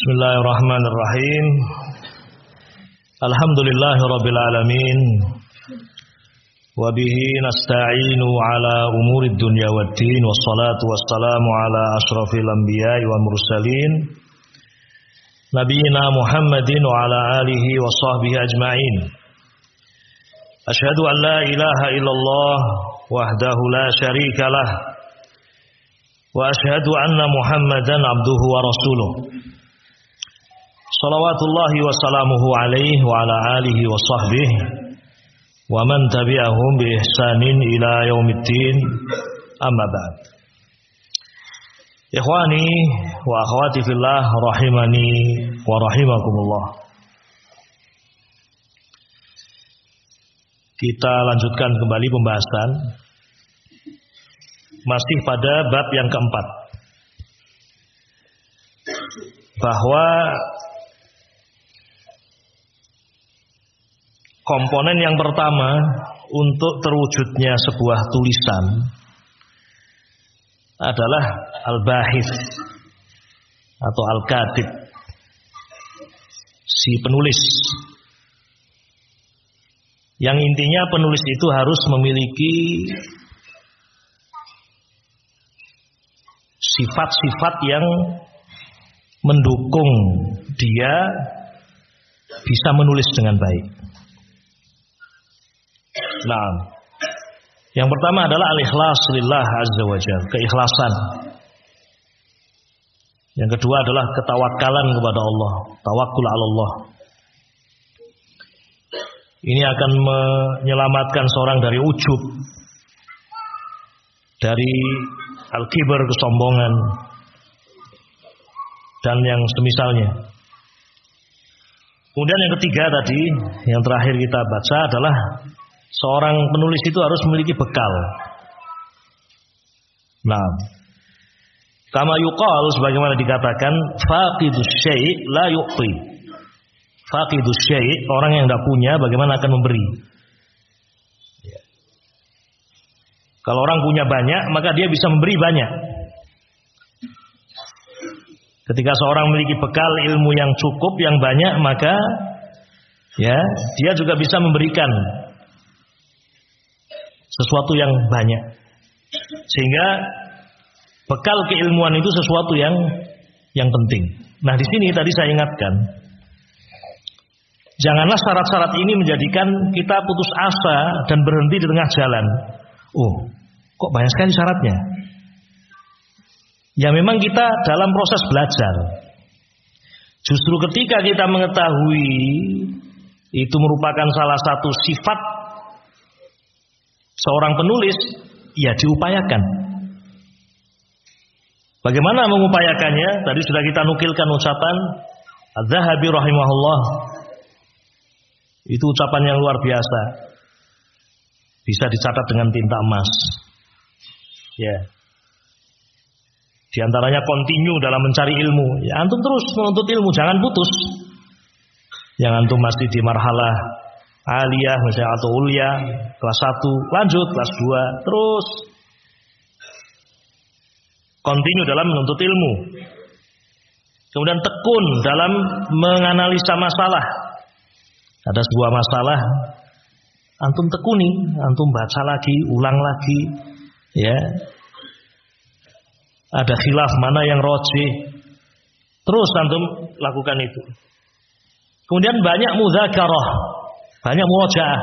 Bismillahirrahmanirrahim. Alhamdulillahirabbil alamin. Wa bihi nasta'inu ala umurid dunya waddin, wassalatu wassalamu ala asyrafil anbiya'i wal mursalin nabiyina Muhammadin wa ala alihi wa sahbihi ajma'in. Asyhadu an la ilaha illallah wahdahu la syarika lah wa asyhadu anna Muhammadan abduhu wa rasuluh. Salawatullahi wa salamuhu alaihi wa ala alihi wa sahbihi wa man tabi'ahum bi ihsanin ila yaumiddin, amma ba'd. Ikhwani wa akhwati fillah rahimani wa rahimakumullah. Kita lanjutkan kembali pembahasan masih pada bab yang keempat, bahwa komponen yang pertama untuk terwujudnya sebuah tulisan adalah al-bahith atau al-katib, si penulis. Yang intinya penulis itu harus memiliki sifat-sifat yang mendukung dia bisa menulis dengan baik. Nah, yang pertama adalah al-ikhlas lillah azza wa jalla, keikhlasan. Yang kedua adalah ketawakkalan kepada Allah, tawakkul 'ala Allah. Ini akan menyelamatkan seorang dari ujub, dari al-kibr, kesombongan, dan yang semisalnya. Kemudian yang ketiga tadi, yang terakhir kita baca adalah seorang penulis itu harus memiliki bekal. Nah, kama yuqal, sebagaimana dikatakan, faqidus syai' la yu'ti. Faqidus syai', orang yang tidak punya bagaimana akan memberi. Kalau orang punya banyak, maka dia bisa memberi banyak. Ketika seorang memiliki bekal ilmu yang cukup, yang banyak, maka ya, dia juga bisa memberikan sesuatu yang banyak. Sehingga bekal keilmuan itu sesuatu yang penting. Nah, di sini tadi saya ingatkan, janganlah syarat-syarat ini menjadikan kita putus asa dan berhenti di tengah jalan. Oh, kok banyak sekali syaratnya? Ya memang kita dalam proses belajar. Justru ketika kita mengetahui itu merupakan salah satu sifat seorang penulis, ya diupayakan. Bagaimana mengupayakannya? Tadi sudah kita nukilkan ucapan Az-Zahabi rahimahullah. Itu ucapan yang luar biasa, bisa dicatat dengan tinta emas. Ya, di antaranya continue dalam mencari ilmu. Ya, antum terus menuntut ilmu, jangan putus. Yang antum masih di marhalah aliyah misalnya atau ulia, kelas 1, lanjut kelas 2, terus continue dalam menuntut ilmu. Kemudian tekun dalam menganalisa masalah. Ada sebuah masalah, antum tekuni, antum baca lagi, ulang lagi, ya. Ada khilaf mana yang rajih, terus antum lakukan itu. Kemudian banyak mudzakarah, banyak murajaah.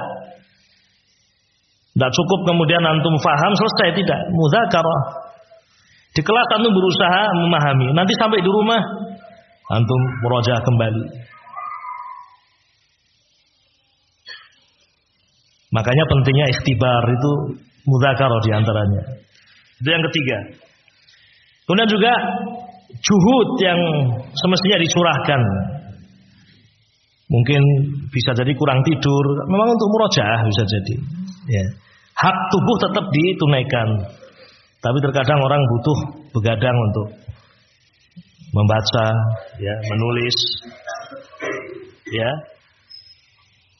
Tidak cukup kemudian antum faham selesai, tidak, mudzakarah. Di kelas antum berusaha memahami, nanti sampai di rumah antum murajaah kembali. Makanya pentingnya ikhtibar, itu mudzakarah di antaranya. Itu yang ketiga. Kemudian juga juhud yang semestinya dicurahkan. Mungkin bisa jadi kurang tidur, memang untuk murojaah bisa jadi. Ya. Hak tubuh tetap ditunaikan, tapi terkadang orang butuh begadang untuk membaca, ya, menulis, ya.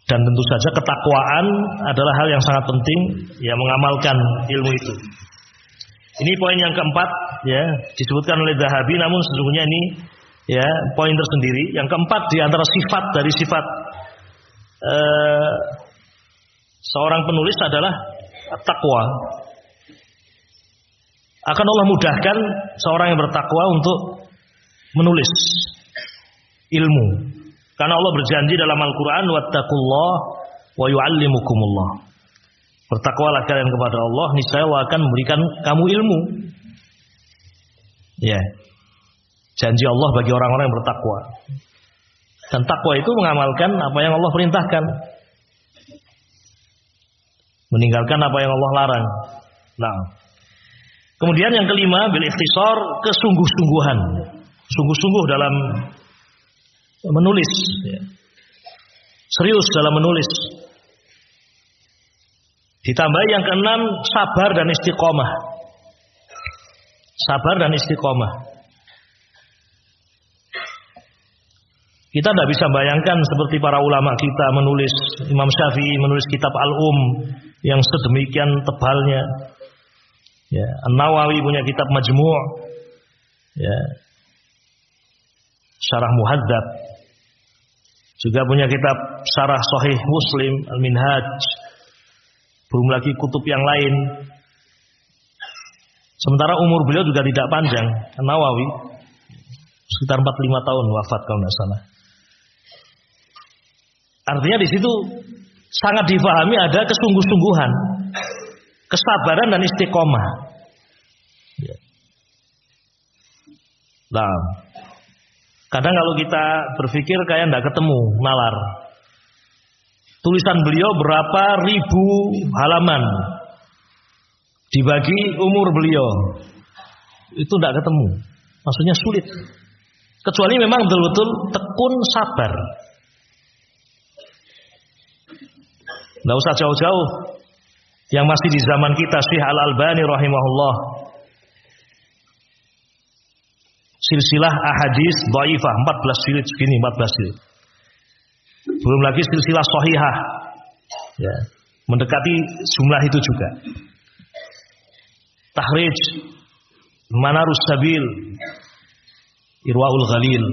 Dan tentu saja ketakwaan adalah hal yang sangat penting, ya, mengamalkan ilmu itu. Ini poin yang keempat, ya, disebutkan oleh Zahabi, namun sesungguhnya ini Ya, poin tersendiri. Yang keempat di antara sifat dari sifat seorang penulis adalah taqwa. Akan Allah mudahkan seorang yang bertakwa untuk menulis ilmu. Karena Allah berjanji dalam Al-Qur'an, wattaqullaha wa yu'allimukumullah. Bertakwalah kalian kepada Allah, niscaya Allah akan memberikan kamu ilmu. Ya. Janji Allah bagi orang-orang yang bertakwa. Dan takwa itu mengamalkan apa yang Allah perintahkan, meninggalkan apa yang Allah larang. Nah, kemudian yang kelima, bil ikhtisar, kesungguh-sungguhan. Sungguh-sungguh dalam menulis, ya. Serius dalam menulis. Ditambah yang keenam, sabar dan istiqomah. Sabar dan istiqomah. Kita tidak bisa bayangkan seperti para ulama kita menulis, Imam Syafi'i menulis kitab Al-Um yang sedemikian tebalnya. Ya, An-Nawawi punya kitab Majmu', ya, Syarah Muhadzab. Juga punya kitab Syarah Sahih Muslim, Al-Minhaj. Belum lagi kutub yang lain. Sementara umur beliau juga tidak panjang. An-Nawawi sekitar 45 tahun wafat kalau tidak salah. Artinya di situ sangat difahami ada kesungguh-sungguhan, kesabaran dan istiqomah. Nah, kadang kalau kita berpikir kayak tidak ketemu, nalar. Tulisan beliau berapa ribu halaman, dibagi umur beliau, itu tidak ketemu. Maksudnya sulit. Kecuali memang betul-betul tekun sabar. Tidak usah jauh-jauh. Yang masih di zaman kita, Syekh Al-Albani rahimahullah. Silsilah ahadits dhaifah 14 jilid segini, 14 jilid. Belum lagi silsilah shahihah. Ya, mendekati jumlah itu juga. Tahrij Manarus Sabil, Irwaul Ghalil.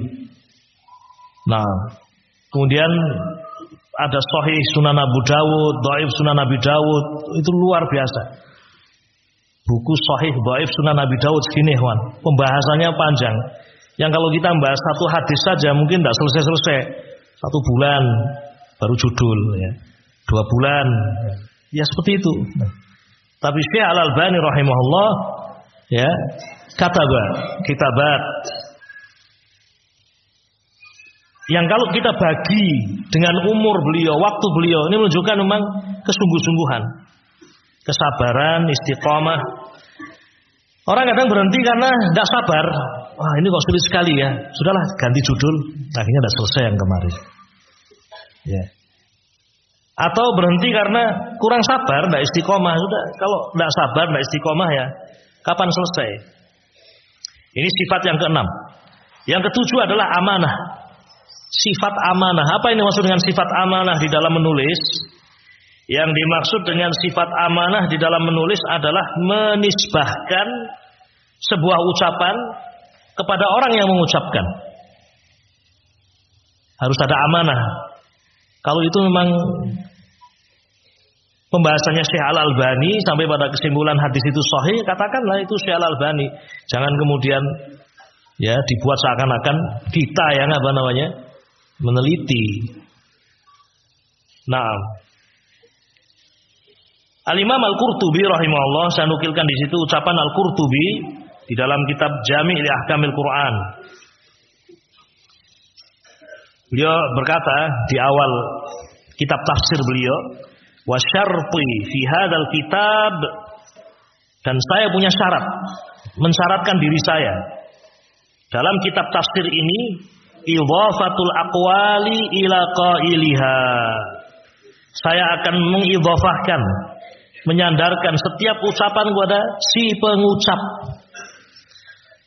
Nah, kemudian ada Sahih Sunan Abu Dawud, Dhaif Sunan Abi Dawud, itu luar biasa. Buku Sahih Dhaif Sunan Abi Dawud segini, Wan. Pembahasannya panjang. Yang kalau kita bahas satu hadis saja mungkin tidak selesai-selesai. 1 bulan baru judul, ya. 2 bulan, ya seperti itu. Tapi Syekh Al-Albani rahimahullah, ya, kitabat yang kalau kita bagi dengan umur beliau, waktu beliau, ini menunjukkan memang kesungguh-sungguhan, kesabaran, istiqomah. Orang kadang berhenti karena tidak sabar. Wah, ini kok sulit sekali ya. Sudahlah, ganti judul. Akhirnya tidak selesai yang kemarin. Ya. Atau berhenti karena kurang sabar, tidak istiqomah. Sudah, kalau tidak sabar, tidak istiqomah ya, kapan selesai? Ini sifat yang keenam. Yang ketujuh adalah amanah. Sifat amanah. Apa ini maksud dengan sifat amanah di dalam menulis? Yang dimaksud dengan sifat amanah di dalam menulis adalah menisbahkan sebuah ucapan kepada orang yang mengucapkan. Harus ada amanah. Kalau itu memang pembahasannya Syekh Al-Albani sampai pada kesimpulan hadis itu sahih, katakanlah itu Syekh Al-Albani. Jangan kemudian ya dibuat seakan-akan kita yang meneliti. Nah, Al-Imam Al-Qurtubi rahimahullah, saya nukilkan di situ ucapan Al-Qurtubi di dalam kitab Jami' li Ahkamil Quran. Beliau berkata di awal kitab tafsir beliau, wa syarti fi hadzal kitab, dan saya punya syarat, mensyaratkan diri saya dalam kitab tafsir ini, idhafatul aqwali ila qailiha. Saya akan mengidhafahkan, menyandarkan setiap ucapan kepada si pengucap.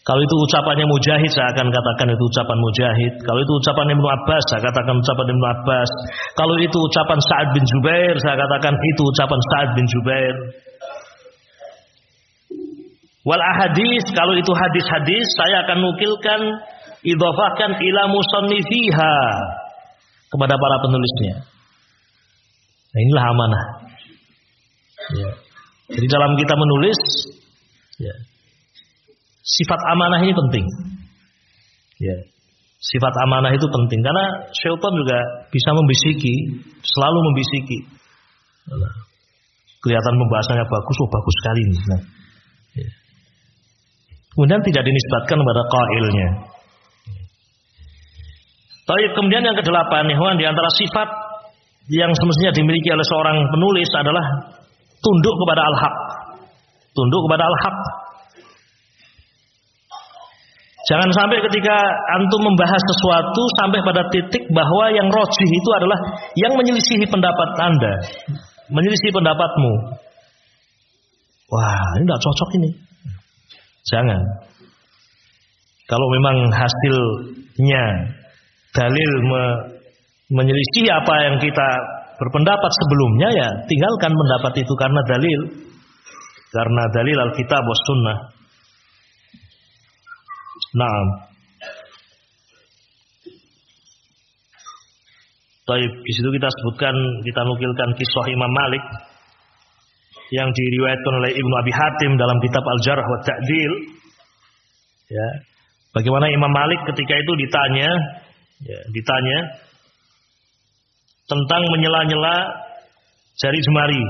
Kalau itu ucapannya Mujahid, saya akan katakan itu ucapan Mujahid. Kalau itu ucapan Ibnu Abbas, saya katakan ucapan Ibnu Abbas. Kalau itu ucapan Sa'ad bin Jubair, saya katakan itu ucapan Sa'ad bin Jubair. Wal ahadits, kalau itu hadis-hadis, saya akan nukilkan idhafahkan ila musannifiha, kepada para penulisnya. Nah, inilah amanah. Ya. Jadi dalam kita menulis, ya, sifat amanah ini penting. Ya. Sifat amanah itu penting karena syaitan juga bisa membisiki, selalu membisiki. Nah, kelihatan pembahasannya bagus, bagus sekali ini. Nah, ya. Kemudian tidak dinisbatkan kepada qailnya. Tapi kemudian yang kedelapan, ikhwan, di antara sifat yang semestinya dimiliki oleh seorang penulis adalah tunduk kepada al-haq. Tunduk kepada al-haq. Jangan sampai ketika antum membahas sesuatu sampai pada titik bahwa yang rajih itu adalah yang menyelisihi pendapat Anda, menyelisihi pendapatmu. Wah, ini tidak cocok ini. Jangan. Kalau memang hasilnya dalil menyelisihi apa yang kita berpendapat sebelumnya, ya tinggalkan pendapat itu karena dalil Alkitab was sunnah. Nah, baik, di situ kita sebutkan, kita nukilkan kisah Imam Malik yang diriwayatkan oleh Ibnu Abi Hatim dalam kitab Al-Jarh wa Ta'dil. Ya, bagaimana Imam Malik ketika itu ditanya tentang menyela-nyela jari jemari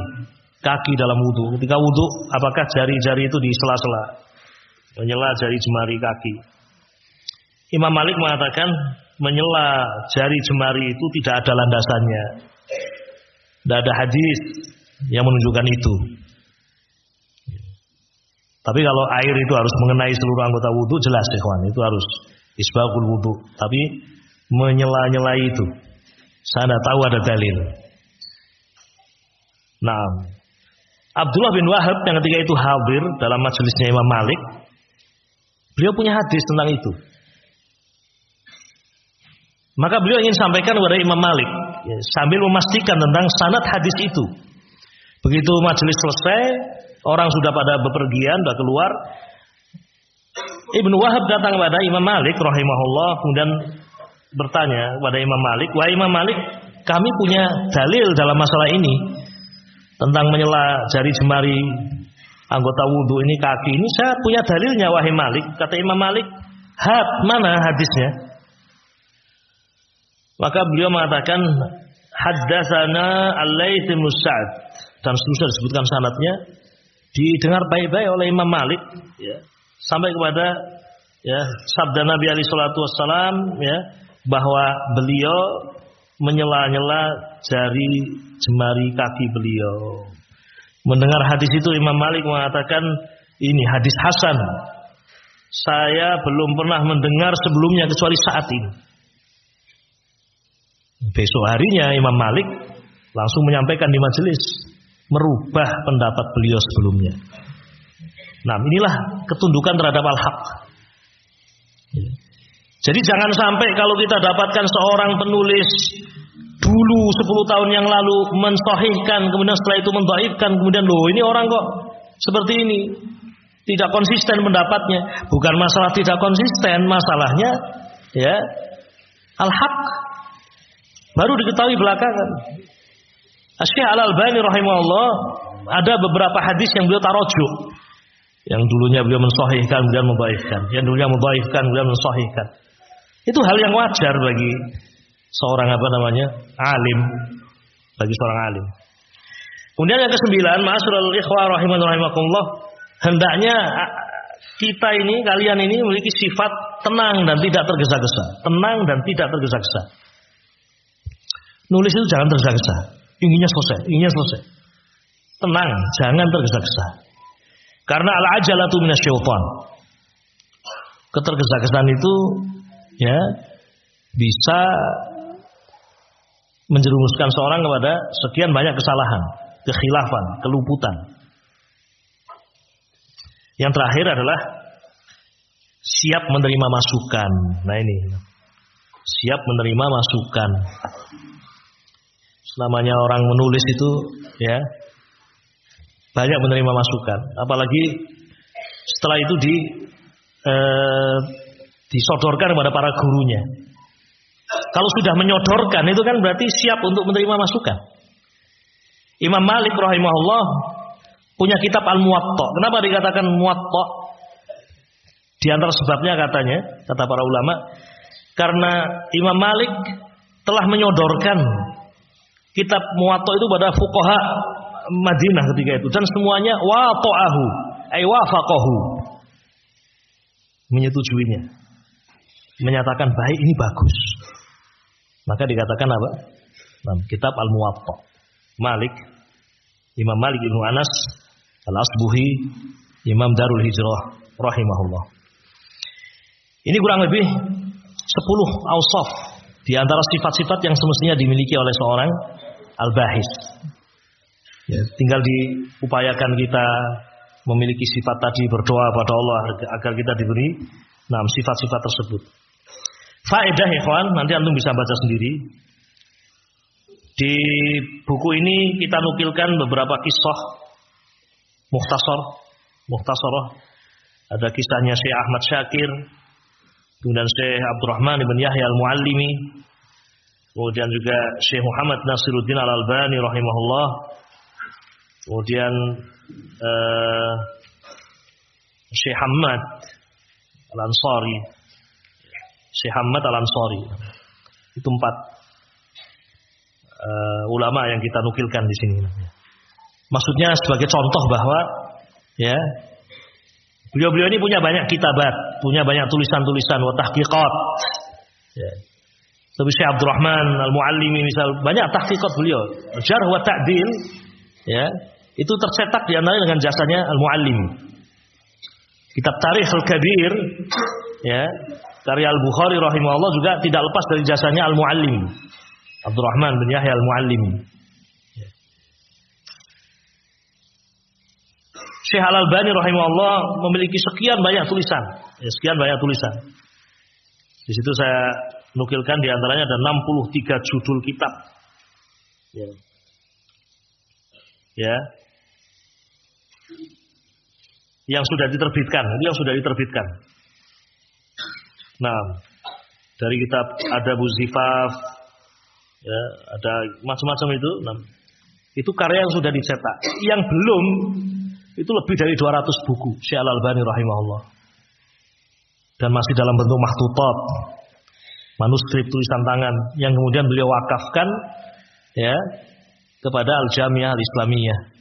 kaki dalam wudu. Ketika wudu, apakah jari-jari itu di sela-sela? Menyela jari jemari kaki. Imam Malik mengatakan menyela jari jemari itu tidak ada landasannya. Tidak ada hadis yang menunjukkan itu. Tapi kalau air itu harus mengenai seluruh anggota wudu, jelas ikhwan, itu harus isbagul wudu. Tapi menyela-nyela itu, saya tidak tahu ada dalil. Nah, Abdullah bin Wahab yang ketika itu hadir dalam majelisnya Imam Malik, beliau punya hadis tentang itu. Maka beliau ingin sampaikan kepada Imam Malik, ya, sambil memastikan tentang sanad hadis itu. Begitu majelis selesai, orang sudah pada bepergian, sudah keluar. Ibnu Wahab datang kepada Imam Malik rahimahullah, kemudian bertanya kepada Imam Malik, "Wahai Imam Malik, kami punya dalil dalam masalah ini tentang menyela jari jemari anggota wudu ini, kaki ini, saya punya dalilnya wahai Malik." Kata Imam Malik, mana hadisnya?" Maka beliau mengatakan, "Haddatsana Al-Laits bin Sa'd," dan seterusnya disebutkan sanadnya, didengar baik-baik oleh Imam Malik, ya, sampai kepada, ya, sabda Nabi alaihi salatu wassalam, ya, bahwa beliau menyela-nyela jari jemari kaki beliau. Mendengar hadis itu Imam Malik mengatakan, ini hadis hasan. Saya belum pernah mendengar sebelumnya kecuali saat ini. Besok harinya Imam Malik langsung menyampaikan di majelis, merubah pendapat beliau sebelumnya. Nah, inilah ketundukan terhadap al-haq. Jadi jangan sampai kalau kita dapatkan seorang penulis dulu 10 tahun yang lalu mensahihkan, kemudian setelah itu mendhaifkan, kemudian loh ini orang kok seperti ini, tidak konsisten pendapatnya. Bukan masalah tidak konsisten, masalahnya, ya, al-haq baru diketahui belakangan. Asy-Syaikh Al-Albani rahimahullah, ada beberapa hadis yang beliau tarojuk, yang dulunya beliau mensahihkan kemudian mendhaifkan, yang dulunya mendhaifkan kemudian mensahihkan. Itu hal yang wajar bagi seorang alim, bagi seorang alim. Kemudian yang ke-9, ma'asyiral ikhwah rahimakumullah, hendaknya kita ini, kalian ini memiliki sifat tenang dan tidak tergesa-gesa. Tenang dan tidak tergesa-gesa. Nulis itu jangan tergesa-gesa. Inginnya selesai. Tenang, jangan tergesa-gesa. Karena al-ajalatu minasyaitan. Ketergesa-gesaan itu, ya, bisa menjerumuskan seorang kepada sekian banyak kesalahan, kekhilafan, keluputan. Yang terakhir adalah siap menerima masukan. Nah ini, siap menerima masukan. Namanya orang menulis itu, ya, banyak menerima masukan. Apalagi setelah itu disodorkan kepada para gurunya. Kalau sudah menyodorkan itu kan berarti siap untuk menerima masukan. Imam Malik rahimahullah punya kitab Al-Muwatta. Kenapa dikatakan Muwatta? Di antara sebabnya katanya, kata para ulama, karena Imam Malik telah menyodorkan kitab Muwatta itu pada fuqaha Madinah ketika itu, dan semuanya wata'ahu ay wafaqahu, menyetujuinya, menyatakan baik, ini bagus. Maka dikatakan apa? Kitab Al-Muwatta. Malik, Imam Malik Ibnu Anas Al-Asbuhi, Imam Darul Hijrah rahimahullah. Ini kurang lebih 10 awsaf di antara sifat-sifat yang semestinya dimiliki oleh seorang al-bahis. Ya, tinggal diupayakan kita memiliki sifat tadi, berdoa pada Allah agar kita diberi sifat-sifat tersebut. Faedah ikhwan, nanti antum bisa baca sendiri. Di buku ini kita nukilkan beberapa kisah mukhtasarah. Ada kisahnya Syekh Ahmad Syakir, kemudian Syekh Abdurrahman ibn Yahya al-Muallimi, kemudian juga Syekh Muhammad Nasiruddin al-Albani rahimahullah, kemudian Syekh Hamad al-Ansari, Syekh Hamad al-Ansari. Itu 4 ulama yang kita nukilkan di sini. Maksudnya sebagai contoh bahwa ya, beliau-beliau ini punya banyak kitabat, punya banyak tulisan-tulisan wa tahqiqat. Ya. Tapi Syekh Abdurrahman al-Muallimi misal banyak tahqiqat beliau, Jarh wa Ta'dil, ya. Itu tercetak di antaranya dengan jasanya Al-Muallimi. Kitab Tarikh Al-Kabir, ya, karya Al-Bukhari rahimahullah juga tidak lepas dari jasanya Al-Muallimi, Abdurrahman bin Yahya al-Muallimi. Ya. Syekh Al-Albani rahimahullah memiliki sekian banyak tulisan, ya, Di situ saya nukilkan di antaranya ada 63 judul kitab. Ya. Ya. Yang sudah diterbitkan, Nah, dari kitab Adabuz Zifaf, ya, ada macam-macam itu. Itu karya yang sudah dicetak. Yang belum itu lebih dari 200 buku Syekh Al-Albani rahimahullah. Dan masih dalam bentuk makhtutat, manuskrip tulisan tangan yang kemudian beliau wakafkan, ya, kepada Al-Jami'ah Al-Islamiyah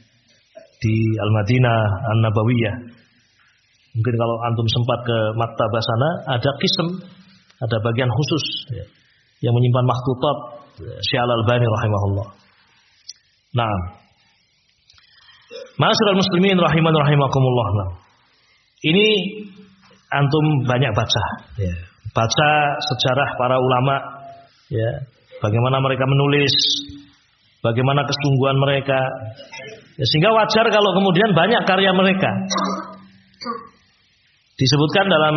di Al-Madinah An-Nabawiyah. Mungkin kalau antum sempat ke maktabah sana, ada qism, ada bagian khusus, ya, yang menyimpan makhtutat Syekh Al-Albani rahimahullah. Nah, ma'asyiral muslimin rahiman rahimakumullah. Nah, ini antum banyak baca, ya. Baca sejarah para ulama, ya, bagaimana mereka menulis, bagaimana kesungguhan mereka, ya, sehingga wajar kalau kemudian banyak karya mereka disebutkan dalam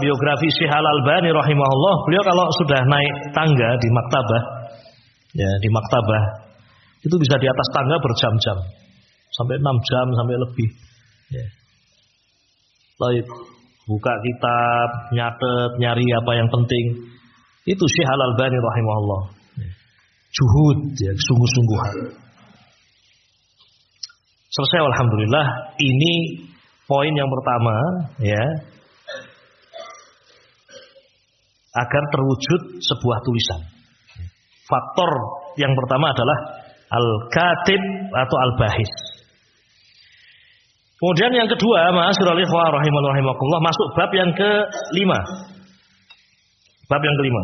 biografi Syekh Al-Albani rahimahullah. Beliau kalau sudah naik tangga di maktabah, ya, di maktabah itu bisa di atas tangga berjam-jam, sampai 6 jam sampai lebih, ya. Lalu buka kitab, nyatet, nyari apa yang penting. Itu Syekh Al-Albani rahimahullah. Juhud, ya, sungguh-sungguhan. Selesai alhamdulillah. Ini poin yang pertama, ya, agar terwujud sebuah tulisan. Faktor yang pertama adalah al-katib atau al-bahis. Kemudian yang kedua, ma'asyiral ikhwah rahiman rahimakumullah, masuk bab yang ke-5. Bab yang ke-5.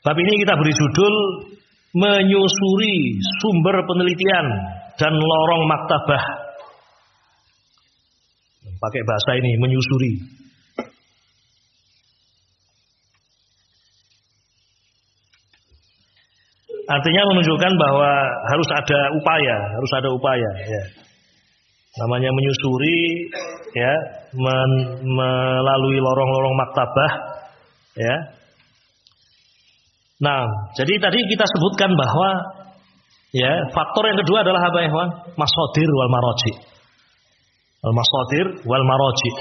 Bab ini kita beri judul menyusuri sumber penelitian dan lorong maktabah. Pakai bahasa ini, menyusuri. Artinya menunjukkan bahwa harus ada upaya, ya. Namanya menyusuri, ya, melalui lorong-lorong maktabah, ya. Nah, jadi tadi kita sebutkan bahwa Ya, faktor yang kedua adalah apa ya, kawan? Masadir wal maraji. Al-masadir wal maraji.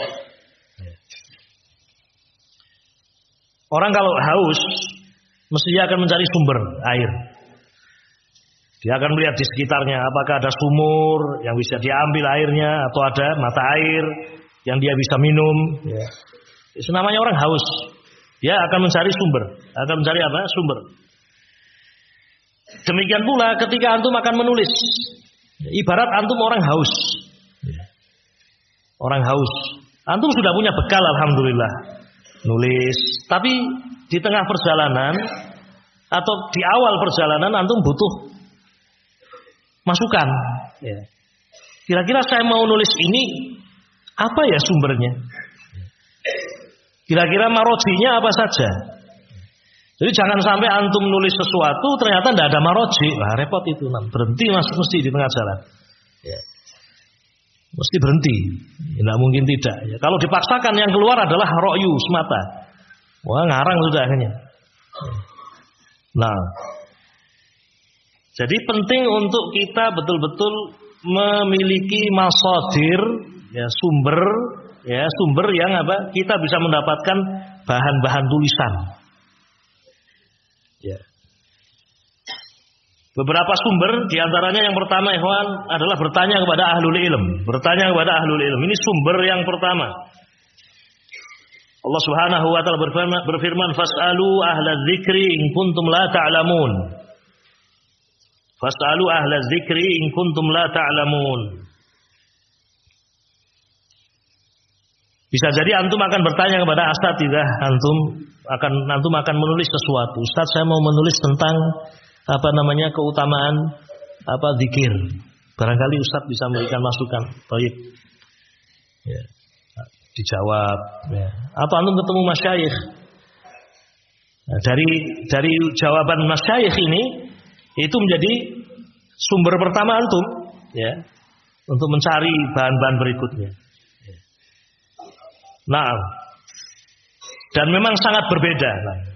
Orang kalau haus mesti dia akan mencari sumber air. Dia akan melihat di sekitarnya apakah ada sumur yang bisa diambil airnya atau ada mata air yang dia bisa minum. Ya. Itu namanya orang haus. Dia akan mencari sumber. Akan mencari apa? Sumber. Demikian pula ketika antum akan menulis. Ibarat antum orang haus. Orang haus. Antum sudah punya bekal alhamdulillah. Nulis. Tapi di tengah perjalanan atau di awal perjalanan antum butuh masukan. Kira-kira saya mau nulis ini apa ya sumbernya? Kira-kira marojinya apa saja? Jadi jangan sampai antum nulis sesuatu ternyata tidak ada maroji. Wah, repot itu. Berhenti mesti di tengah jalan. Mesti berhenti. Tidak mungkin tidak. Kalau dipaksakan yang keluar adalah ro'yu semata. Wah, ngarang sudah akhirnya. Nah, jadi penting untuk kita betul-betul memiliki masadir, sumber yang apa? Kita bisa mendapatkan bahan-bahan tulisan. Beberapa sumber diantaranya yang pertama, ikhwan, adalah bertanya kepada ahlul ilm. Bertanya kepada ahlul ilm. Ini sumber yang pertama. Allah Subhanahu wa taala berfirman, "Fas'alu ahla dzikri in kuntum la ta'lamun." Fas'alu ahla dzikri in kuntum la ta'lamun. Bisa jadi antum akan bertanya kepada asatidzah, antum akan menulis sesuatu. Ustaz, saya mau menulis tentang keutamaan zikir. Barangkali Ustaz bisa memberikan masukan. Baik. Ya. Dijawab. Ya. Atau antum ketemu masyayikh. Nah, dari jawaban masyayikh ini itu menjadi sumber pertama antum, ya, untuk mencari bahan-bahan berikutnya. Ya. Nah, dan memang sangat berbeda.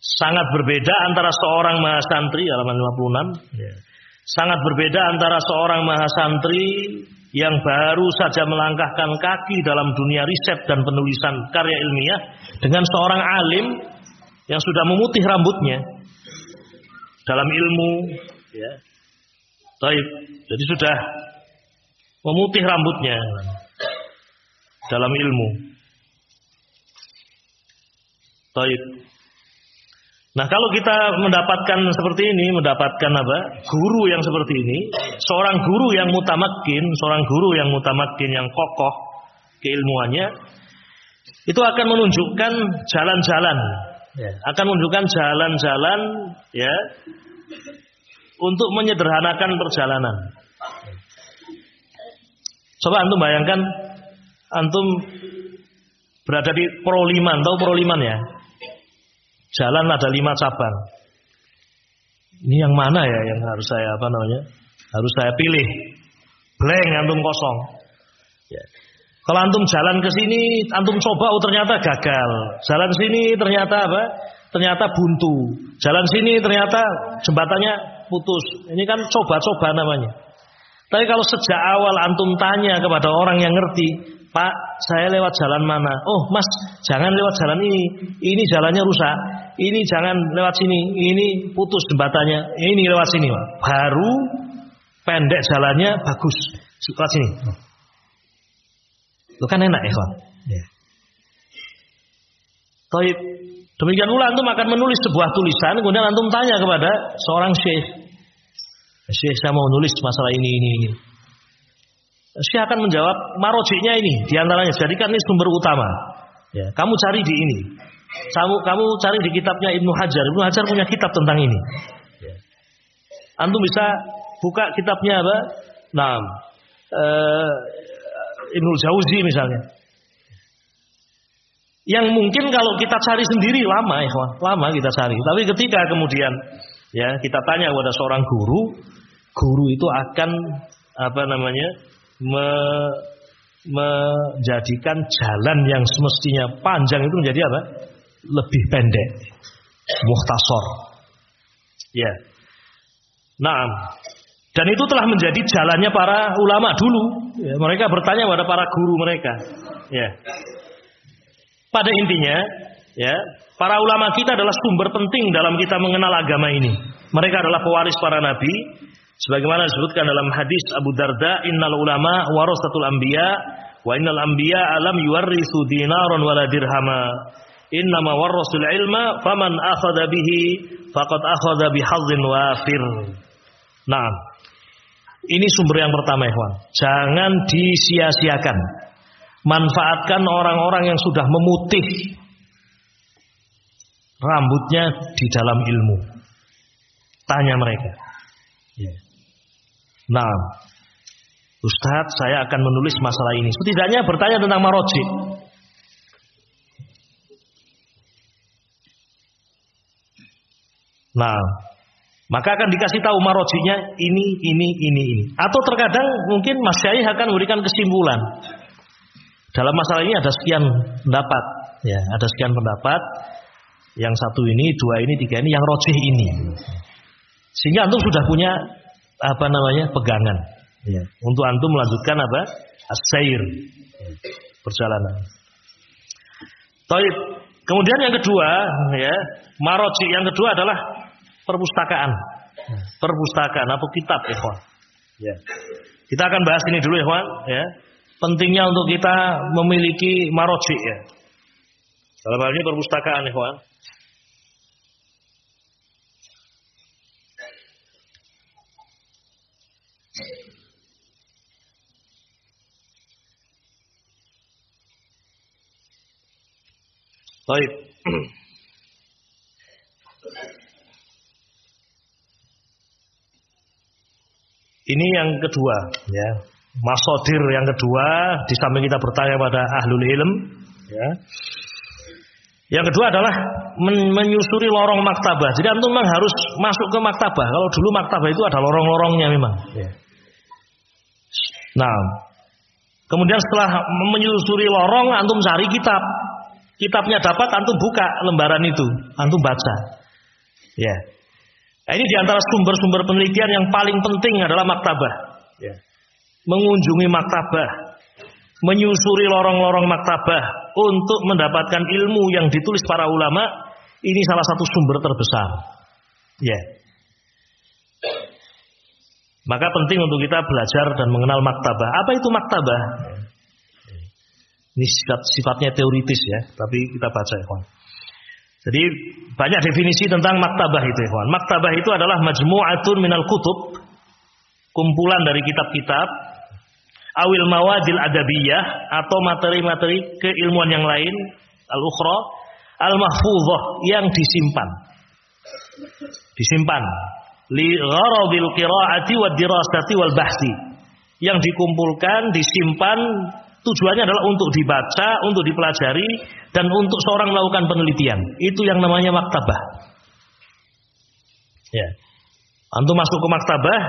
Sangat berbeda antara seorang mahasantri halaman 56. Ya. Sangat berbeda antara seorang mahasantri yang baru saja melangkahkan kaki dalam dunia riset dan penulisan karya ilmiah dengan seorang alim yang sudah memutih rambutnya dalam ilmu, ya. Jadi sudah memutih rambutnya dalam ilmu. Nah, kalau kita mendapatkan seperti ini, mendapatkan guru yang seperti ini, seorang guru yang mutamakin, yang kokoh keilmuannya, itu akan menunjukkan jalan-jalan, ya, untuk menyederhanakan perjalanan. Coba antum bayangkan, antum berada di Proliman, tahu Proliman ya? Jalan ada 5 cabang. Ini yang mana ya yang harus saya harus saya pilih? Blank, antum kosong. Ya. Kalau antum jalan ke sini, antum coba, ternyata gagal. Jalan sini ternyata Ternyata buntu. Jalan sini ternyata jembatannya putus. Ini kan coba-coba namanya. Tapi kalau sejak awal antum tanya kepada orang yang ngerti, Pak, saya lewat jalan mana? Oh, Mas, jangan lewat jalan ini. Ini jalannya rusak. Ini jangan lewat sini. Ini putus jembatannya. Ini lewat sini, Pak. Baru pendek jalannya, bagus. Lewat sini. Itu kan enak ya, Pak. Ya. Taib. Demikian pula antum akan menulis sebuah tulisan, kemudian antum tanya kepada seorang syekh. Syekh, saya mau nulis masalah ini. Syekh akan menjawab, marojiknya ini, diantaranya, jadikan ini sumber utama. Ya, kamu cari di ini. Kamu cari di kitabnya Ibnu Hajar. Ibnu Hajar punya kitab tentang ini. Ya. Antum bisa buka kitabnya apa? Nah, Ibnu Jauzi misalnya. Yang mungkin kalau kita cari sendiri lama kita cari. Tapi ketika kemudian ya kita tanya kepada seorang guru itu akan menjadikan jalan yang semestinya panjang itu menjadi lebih pendek, mukhtasar. Ya. Nah, dan itu telah menjadi jalannya para ulama dulu. Ya, mereka bertanya pada para guru mereka. Ya. Pada intinya, ya, para ulama kita adalah sumber penting dalam kita mengenal agama ini. Mereka adalah pewaris para nabi. Sebagaimana disebutkan dalam hadis Abu Darda, innal ulama warasatul anbiya wa innal anbiya alam yuwarrisu dinaran wala dirhama. Innama warrasul ilma faman akhadha bihi faqad akhadha bihadzin wafir. Nah, ini sumber yang pertama, ikhwan. Jangan disia-siakan. Manfaatkan orang-orang yang sudah memutih rambutnya di dalam ilmu. Tanya mereka. Ya. Nah, Ustadz, saya akan menulis masalah ini. Setidaknya bertanya tentang marojih. Nah, maka akan dikasih tahu marojihnya ini. Atau terkadang mungkin Mas Syai akan memberikan kesimpulan. Dalam masalah ini ada sekian pendapat. Ya, ada sekian pendapat. Yang satu ini, dua ini, tiga ini, yang rojih ini. Sehingga antum sudah punya pegangan. Ya. Untuk antum melanjutkan as-sair, perjalanan. Taib. Kemudian yang kedua, ya, marojih yang kedua adalah perpustakaan. Perpustakaan atau kitab, ikhwan. Ya. Kita akan bahas ini dulu, ikhwan, ya. Pentingnya untuk kita memiliki marojih, ya. Dalam hal ini perpustakaan, ikhwan. Baik. Ini yang kedua, ya. Masodir yang kedua, di samping kita bertanya pada ahlul ilm, ya. Yang kedua adalah menyusuri lorong maktabah. Jadi antum memang harus masuk ke maktabah. Kalau dulu maktabah itu ada lorong-lorongnya memang. Ya. Nah, kemudian setelah menyusuri lorong, antum cari kitab. Kitabnya dapat, antum buka lembaran itu, antum baca. Ya. Nah, ini diantara sumber-sumber penelitian yang paling penting adalah maktabah. Ya. Mengunjungi maktabah, menyusuri lorong-lorong maktabah untuk mendapatkan ilmu yang ditulis para ulama, ini salah satu sumber terbesar. Ya. Maka penting untuk kita belajar dan mengenal maktabah. Apa itu maktabah? Ini sifatnya teoritis, ya, tapi kita baca, ikhwan. Jadi banyak definisi tentang maktabah itu, ikhwan. Maktabah itu adalah majmu'atun minal kutub, kumpulan dari kitab-kitab, awil mawadil adabiyah, atau materi-materi keilmuan yang lain, al-ukhra, al-mahfuzah, yang disimpan li gharadil qiraati wad dirasati wal bahsi, yang dikumpulkan, disimpan. Tujuannya adalah untuk dibaca, untuk dipelajari, dan untuk seorang melakukan penelitian. Itu yang namanya maktabah. Ya. Antum masuk ke maktabah,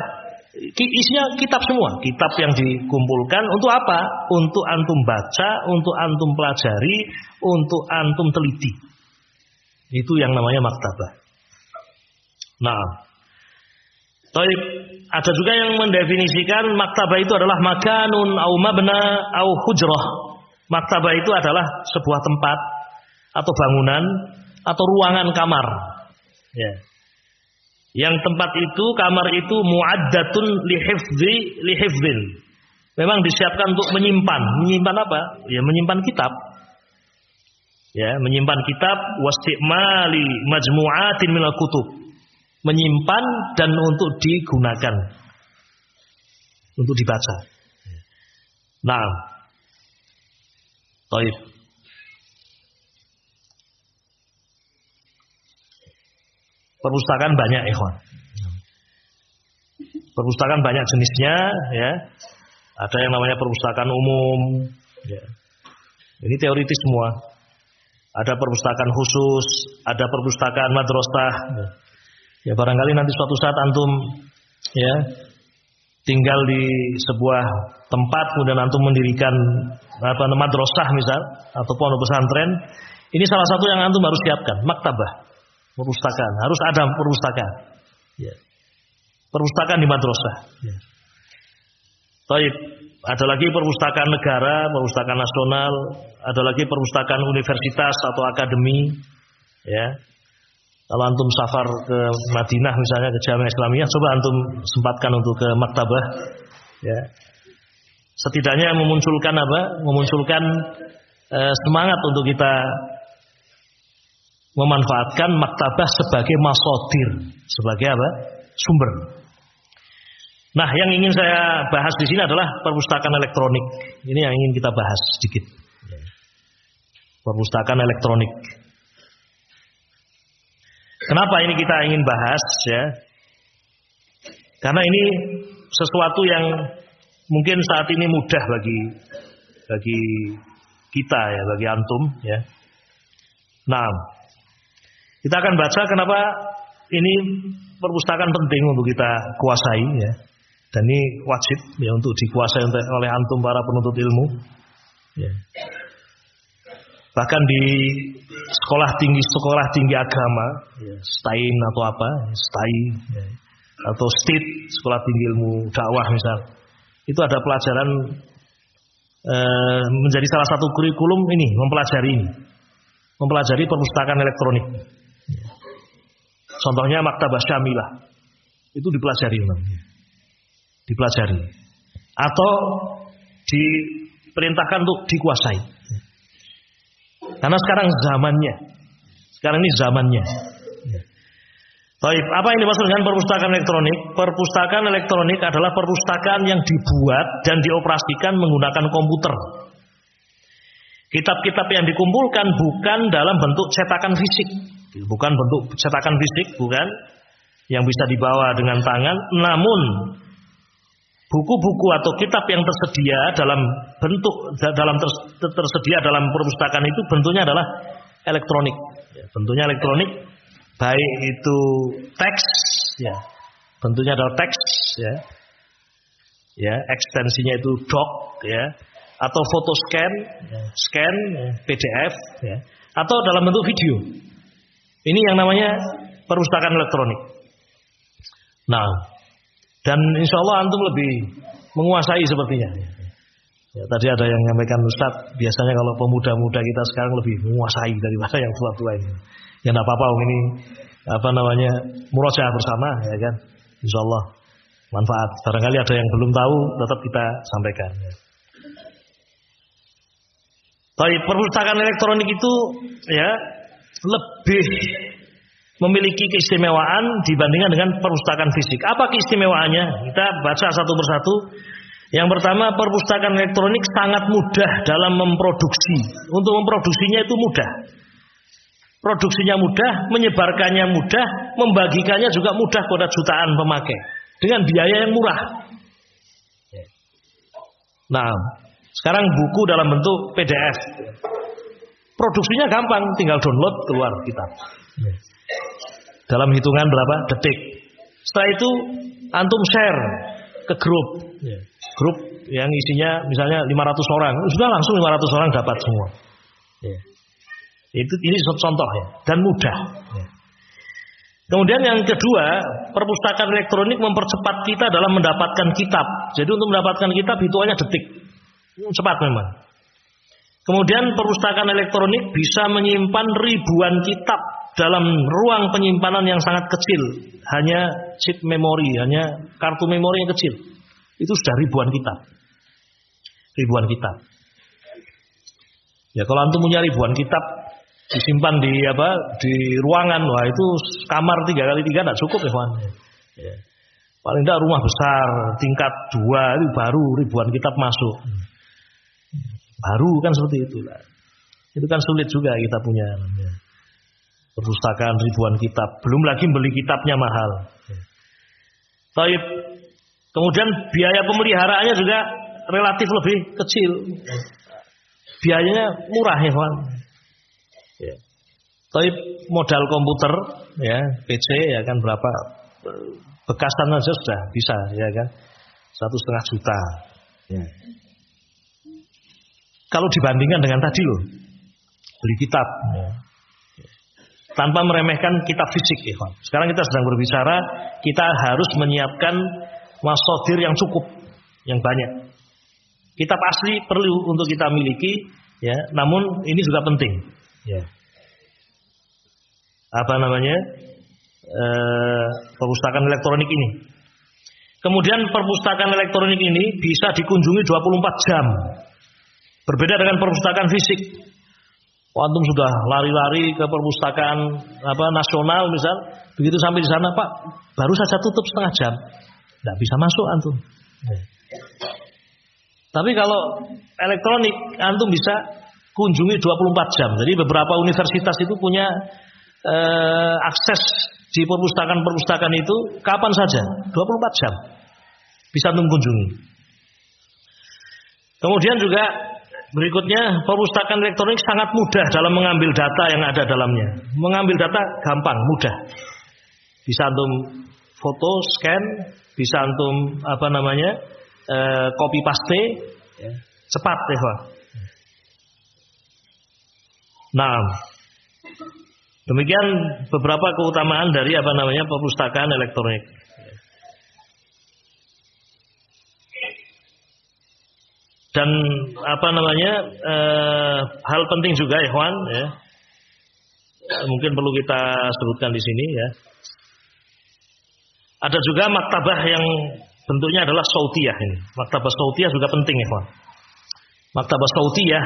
isinya kitab semua. Kitab yang dikumpulkan untuk apa? Untuk antum baca, untuk antum pelajari, untuk antum teliti. Itu yang namanya maktabah. Nah, ada juga yang mendefinisikan maktabah itu adalah makanun au mabna au hujrah. Maktabah itu adalah sebuah tempat atau bangunan atau ruangan kamar. Ya. Yang tempat itu, kamar itu muaddatun li hifdzin. Memang disiapkan untuk menyimpan. Menyimpan apa? Ya, menyimpan kitab. Ya, menyimpan kitab wastimali majmu'atin minal kutub. Menyimpan dan untuk digunakan, untuk dibaca. Nah, taib. Perpustakaan banyak, ikhwan. Perpustakaan banyak jenisnya, ya. Ada yang namanya perpustakaan umum, ya. Ini teoritis semua. Ada perpustakaan khusus, ada perpustakaan madrasah. Ya, barangkali nanti suatu saat antum, ya, tinggal di sebuah tempat, kemudian antum mendirikan madrasah misal atau pondok pesantren. Ini salah satu yang antum harus siapkan, maktabah, perpustakaan. Harus ada perpustakaan. Ya. perpustakaan di madrasah. Ya. Baik, ada lagi perpustakaan negara, perpustakaan nasional, ada lagi perpustakaan universitas atau akademi. Ya. Kalau antum safar ke Madinah misalnya ke Jamiah Islamiyah, coba antum sempatkan untuk ke maktabah. Ya. Setidaknya memunculkan apa? Memunculkan semangat untuk kita memanfaatkan maktabah sebagai masodir, sebagai apa? Sumber. Nah, yang ingin saya bahas di sini adalah perpustakaan elektronik. Ini yang ingin kita bahas sedikit. Perpustakaan elektronik. Kenapa ini kita ingin bahas ya? Karena ini sesuatu yang mungkin saat ini mudah bagi kita ya, bagi antum ya. Nah, kita akan baca kenapa ini perpustakaan penting untuk kita kuasai ya. Dan ini wajib ya untuk dikuasai oleh antum para penuntut ilmu. Ya. Bahkan di sekolah tinggi agama, ya, STAIN atau apa, STAI, ya, atau STID, sekolah tinggi ilmu dakwah misal, itu ada pelajaran menjadi salah satu kurikulum ini, mempelajari perpustakaan elektronik. Ya. Contohnya Maktabah Syamilah, itu dipelajari atau diperintahkan untuk dikuasai. Karena sekarang ini zamannya. Baik, apa yang dimaksud dengan perpustakaan elektronik? Perpustakaan elektronik adalah perpustakaan yang dibuat dan dioperasikan menggunakan komputer. Kitab-kitab yang dikumpulkan bukan dalam bentuk cetakan fisik, bukan yang bisa dibawa dengan tangan, namun buku-buku atau kitab yang tersedia tersedia dalam perpustakaan itu bentuknya adalah elektronik. Ya, bentuknya elektronik, baik itu teks, ya, bentuknya adalah teks, ya, ekstensinya itu doc, ya, atau foto scan, PDF, ya, atau dalam bentuk video. Ini yang namanya perpustakaan elektronik. Nah, dan insya Allah antum lebih menguasai sepertinya. Ya, tadi ada yang menyampaikan Ustaz, biasanya kalau pemuda-muda kita sekarang lebih menguasai daripada yang tua-tua ini. Ya enggak apa-apa, ini murojaah bersama, ya kan. Insya Allah manfaat. Barangkali ada yang belum tahu, tetap kita sampaikan. Ya. Tapi perpustakaan elektronik itu ya lebih memiliki keistimewaan dibandingkan dengan perpustakaan fisik. Apa keistimewaannya? Kita baca satu persatu. Yang pertama, perpustakaan elektronik sangat mudah dalam memproduksi. Untuk memproduksinya itu mudah. Produksinya mudah, menyebarkannya mudah, membagikannya juga mudah kepada jutaan pemakai dengan biaya yang murah. Nah, sekarang buku dalam bentuk PDF. Produksinya gampang, tinggal download keluar kitab. Dalam hitungan berapa? Detik. Setelah itu antum share ke grup. Grup yang isinya misalnya 500 orang. Sudah langsung 500 orang dapat semua. Ini contoh ya. Dan mudah. Kemudian yang kedua, perpustakaan elektronik mempercepat kita dalam mendapatkan kitab. Jadi untuk mendapatkan kitab hitungannya detik. Cepat memang. Kemudian perpustakaan elektronik bisa menyimpan ribuan kitab dalam ruang penyimpanan yang sangat kecil, hanya chip memori, hanya kartu memori yang kecil. Itu sudah ribuan kitab. Ya, kalau antum punya ribuan kitab disimpan di ruangan, wah itu kamar 3x3 tidak cukup ya, kawan. Ya. Paling tidak rumah besar tingkat 2 itu baru ribuan kitab masuk. Baru kan seperti itulah. Itu kan sulit juga kita punya. Ya. Perpustakaan ribuan kitab, belum lagi beli kitabnya mahal. Baik. Kemudian biaya pemeliharaannya juga relatif lebih kecil. Biayanya murah ya, Pak. Ya. Baik, modal komputer ya, PC ya kan berapa? Bekasan saja sudah bisa ya kan. 1,5 juta. Ya. Kalau dibandingkan dengan tadi loh, beli kitab. Ya. tanpa meremehkan kitab fisik, ikhwan. Sekarang kita sedang berbicara, kita harus menyiapkan masadir yang cukup, yang banyak. Kitab asli perlu untuk kita miliki, ya. Namun ini juga penting, ya. Perpustakaan elektronik ini. Kemudian perpustakaan elektronik ini bisa dikunjungi 24 jam. Berbeda dengan perpustakaan fisik. Antum sudah lari-lari ke perpustakaan nasional misal, begitu sampai di sana, Pak, baru saja tutup setengah jam. Tidak bisa masuk antum. Tapi kalau elektronik antum bisa kunjungi 24 jam. Jadi beberapa universitas itu punya akses di perpustakaan-perpustakaan itu kapan saja, 24 jam bisa antum kunjungi. Kemudian juga berikutnya, perpustakaan elektronik sangat mudah dalam mengambil data yang ada dalamnya. Mengambil data gampang, mudah. Bisa antum foto, scan, bisa antum copy paste, ya, cepat deh, Pak. Nah, demikian beberapa keutamaan dari perpustakaan elektronik. Dan hal penting juga, ikhwan, ya. Mungkin perlu kita sebutkan di sini, ya. Ada juga maktabah yang bentuknya adalah sautiyah ini. Maktabah sautiyah juga penting, ikhwan. Maktabah sautiyah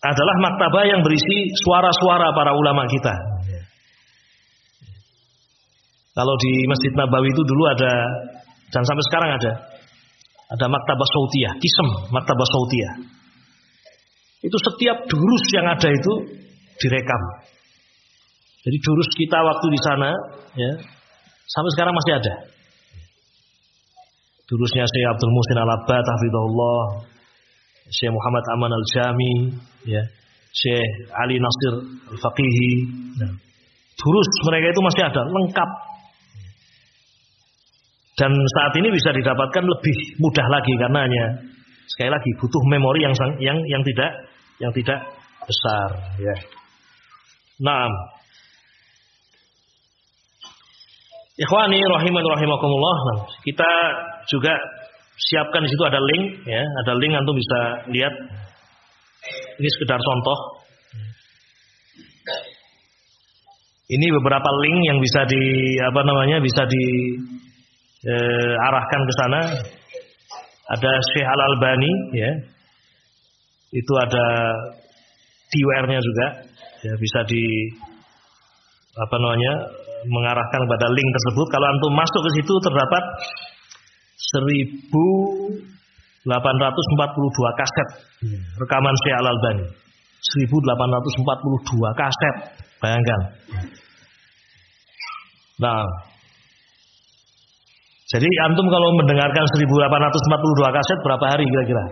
adalah maktabah yang berisi suara-suara para ulama kita. Kalau di Masjid Nabawi itu dulu ada, dan sampai sekarang ada maktabah sautiyah, kisem maktabah sautiyah. Itu setiap durus yang ada itu direkam. Jadi durus kita waktu di sana, ya, sampai sekarang masih ada. Durusnya Syekh Abdul Muhsin Al-Abbad hafizahullah, Syekh Muhammad Aman Al-Jami, ya, Syekh Ali Nasir Al-Faqihi. Nah, durus mereka itu masih ada, lengkap. Dan saat ini bisa didapatkan lebih mudah lagi karena hanya sekali lagi butuh memori yang tidak besar, ya. Nah, ikhwani rahimani rahimakumullah, kita juga siapkan di situ ada link, ya, ada link antum bisa lihat. Ini sekedar contoh. Ini beberapa link yang bisa arahkan ke sana. Ada Syekh Al-Albani, ya. Itu ada TWR-nya juga, ya, bisa mengarahkan kepada link tersebut. Kalau antum masuk ke situ terdapat 1842 kaset rekaman Syekh Al-Albani. 1842 kaset, bayangkan. Nah, jadi antum kalau mendengarkan 1842 kaset berapa hari kira-kira?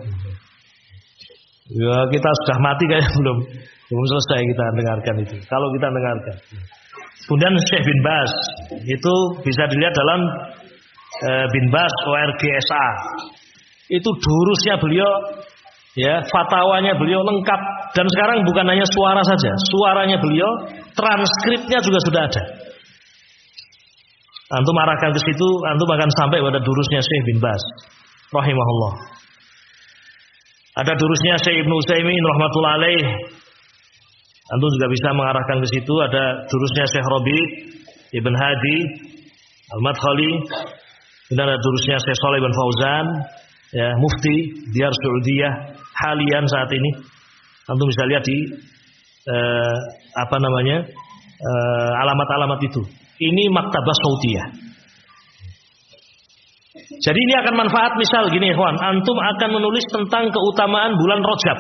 Ya, kita sudah mati kayaknya belum selesai kita dengarkan itu. Kalau kita dengarkan. Kemudian Syekh bin Baz itu bisa dilihat dalam bin Baz ORGSA. Itu durusnya beliau, ya, fatwanya beliau lengkap, dan sekarang bukan hanya suara saja, suaranya beliau, transkripnya juga sudah ada. Antum arahkan ke situ, antum akan sampai pada durusnya Syekh bin Baz rahimahullah. Ada durusnya Syekh Ibnu Utsaimin rahmatullah alaih. Antum juga bisa mengarahkan ke situ. Ada durusnya Syekh Rabi' Ibn Hadi Al-Madkhali. Dan ada durusnya Syekh Shalih bin Fauzan, ya, Mufti Diyar Saudiyah halian saat ini. Antum bisa lihat di alamat-alamat itu. Ini maktabah sautiyah. Jadi ini akan manfaat, misal gini, ikhwan, antum akan menulis tentang keutamaan bulan Rajab.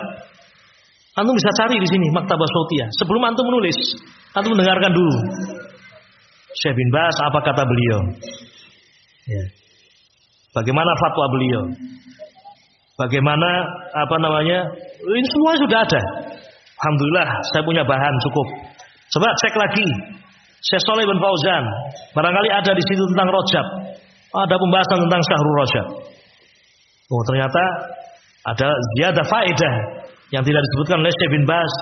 Antum bisa cari di sini maktabah sautiyah. Sebelum antum menulis, antum mendengarkan dulu Syekh bin Baz apa kata beliau. Ya. Bagaimana fatwa beliau? Bagaimana ini semua sudah ada. Alhamdulillah, saya punya bahan cukup. Coba cek lagi Syekh Shalih bin Fauzan, barangkali ada di situ tentang Rajab. Ada pembahasan tentang Syahrul Rajab. Oh, ternyata ada ziyadah faedah yang tidak disebutkan oleh Syekh bin Baz.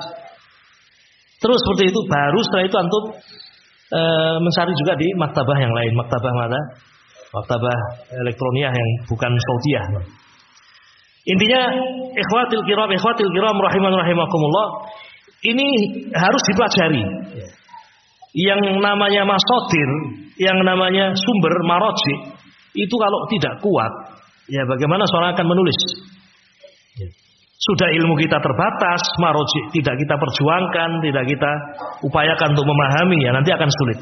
Terus seperti itu, baru setelah itu antum mencari juga di maktabah yang lain, maktabah mana? Maktabah elektronik yang bukan Saudiyah. Intinya, ikhwatil kiram rahimakumullah, ini harus dipelajari. Yang namanya masodir, yang namanya sumber maroji, itu kalau tidak kuat, ya bagaimana seorang akan menulis? Sudah ilmu kita terbatas, maroji tidak kita perjuangkan, tidak kita upayakan untuk memahami, ya nanti akan sulit.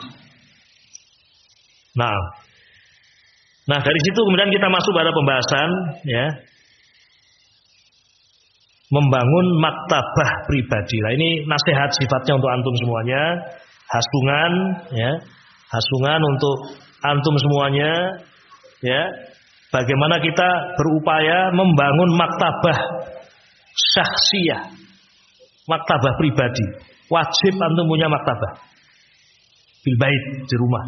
Nah dari situ kemudian kita masuk pada pembahasan, ya, membangun maktabah pribadi. Nah ini nasihat sifatnya untuk antum semuanya, hasungan, ya, hasungan untuk antum semuanya, ya, bagaimana kita berupaya membangun maktabah syakhsiyah, maktabah pribadi. Wajib antum punya maktabah bil bait, di rumah.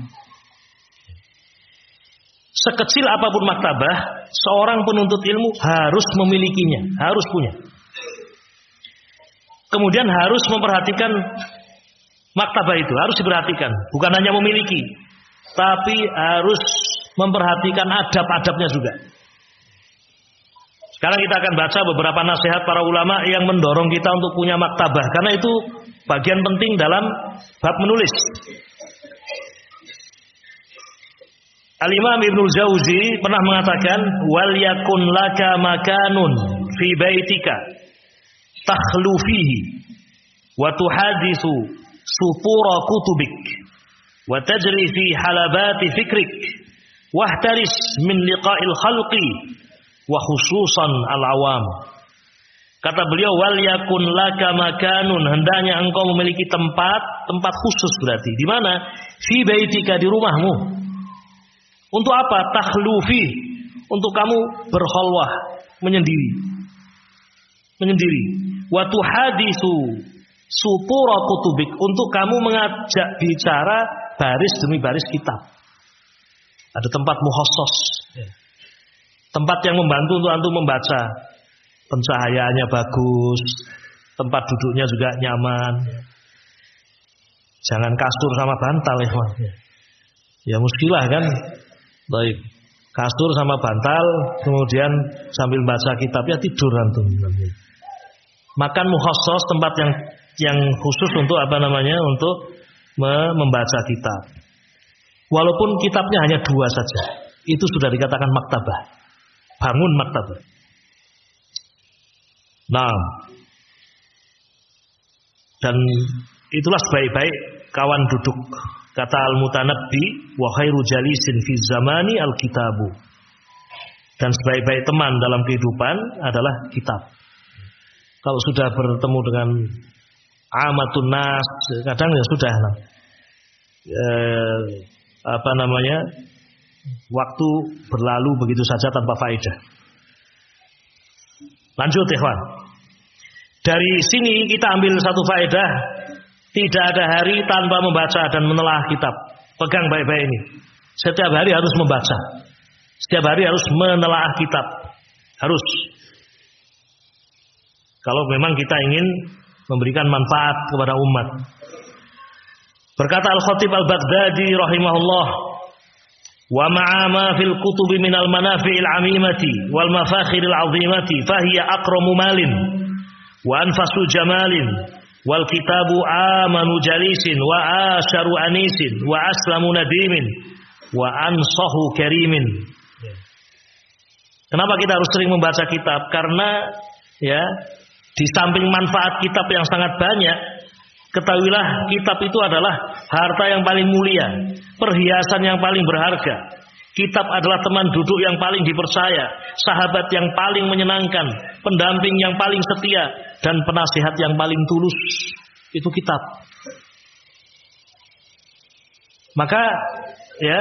Sekecil apapun maktabah, seorang penuntut ilmu harus memilikinya, harus punya. Kemudian harus memperhatikan maktabah itu, harus diperhatikan. Bukan hanya memiliki, tapi harus memperhatikan adab-adabnya juga. Sekarang kita akan baca beberapa nasihat para ulama yang mendorong kita untuk punya maktabah, karena itu bagian penting dalam bab menulis. Al-Imam Ibnul Jauzi pernah mengatakan, wal yakun laka makanun fi baitika takhlu fihi wa tuhadithu sutura kutubik wa tajri fi halabati fikrik wahtaris min liqa'il khalqi wa khususan al-awam. Kata beliau, wal yakun laka makanun, hendaknya engkau memiliki tempat khusus, berarti di mana? Fi baitika, di rumahmu. Untuk apa? Takhlufi, untuk kamu berkhalwah, menyendiri. Wa tuhaditsu sutura kutubik, untuk kamu mengajak bicara baris demi baris kitab. Ada tempat mukhassos, tempat yang membantu untuk antum membaca. Pencahayaannya bagus, tempat duduknya juga nyaman. Jangan kasur sama bantal, ya muskilah kan. Baik, kasur sama bantal, kemudian sambil baca kitab, ya tidur antum. Makan mukhassos, tempat yang khusus untuk untuk membaca kitab. Walaupun kitabnya hanya 2 saja, itu sudah dikatakan maktabah. Bangun maktabah. Nah, dan itulah sebaik-baik kawan duduk. Kata Al-Mutanabbi, wa khairu jalisin fi zamani al-kitabu. Dan sebaik-baik teman dalam kehidupan adalah kitab. Kalau sudah bertemu dengan amatun nas, kadang ya sudah waktu berlalu begitu saja tanpa faedah. Lanjut ikhwan. Dari sini kita ambil satu faedah. Tidak ada hari tanpa membaca dan menelaah kitab. Pegang baik-baik ini. Setiap hari harus membaca. Setiap hari harus menelaah kitab. Harus. Kalau memang kita ingin memberikan manfaat kepada umat. Berkata Al-Khatib Al-Baghdadi rahimahullah, wa ma'ama fil kutubi minal manafi'il amimati wal mafakhiril azimati fahiya akramu malin wa anfasu jamalin wal kitabu amanu jalisin wa asharu anisin wa aslamu nadimin wa ansahu karimin. Kenapa kita harus sering membaca kitab? Karena ya, di samping manfaat kitab yang sangat banyak, ketahuilah kitab itu adalah harta yang paling mulia, perhiasan yang paling berharga. Kitab adalah teman duduk yang paling dipercaya, sahabat yang paling menyenangkan, pendamping yang paling setia, dan penasihat yang paling tulus. Itu kitab. Maka ya,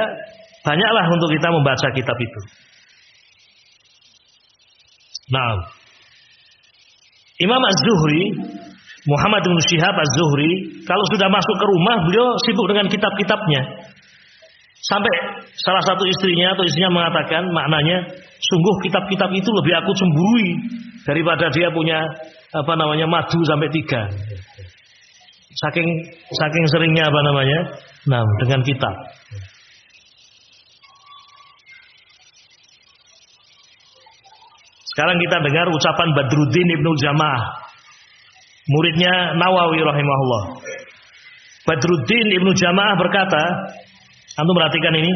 banyaklah untuk kita membaca kitab itu. Nah, Imam Az-Zuhri, Muhammad bin Syihab Az-Zuhri, kalau sudah masuk ke rumah, beliau sibuk dengan kitab-kitabnya. Sampai salah satu istrinya mengatakan, maknanya, sungguh kitab-kitab itu lebih aku cemburui daripada dia punya madu sampai 3. Saking seringnya apa namanya? Nah, dengan kitab. Sekarang kita dengar ucapan Badruddin Ibnu Jamaah, muridnya Nawawi rahimahullah. Badruddin Ibnu Jamaah berkata, antum perhatikan ini,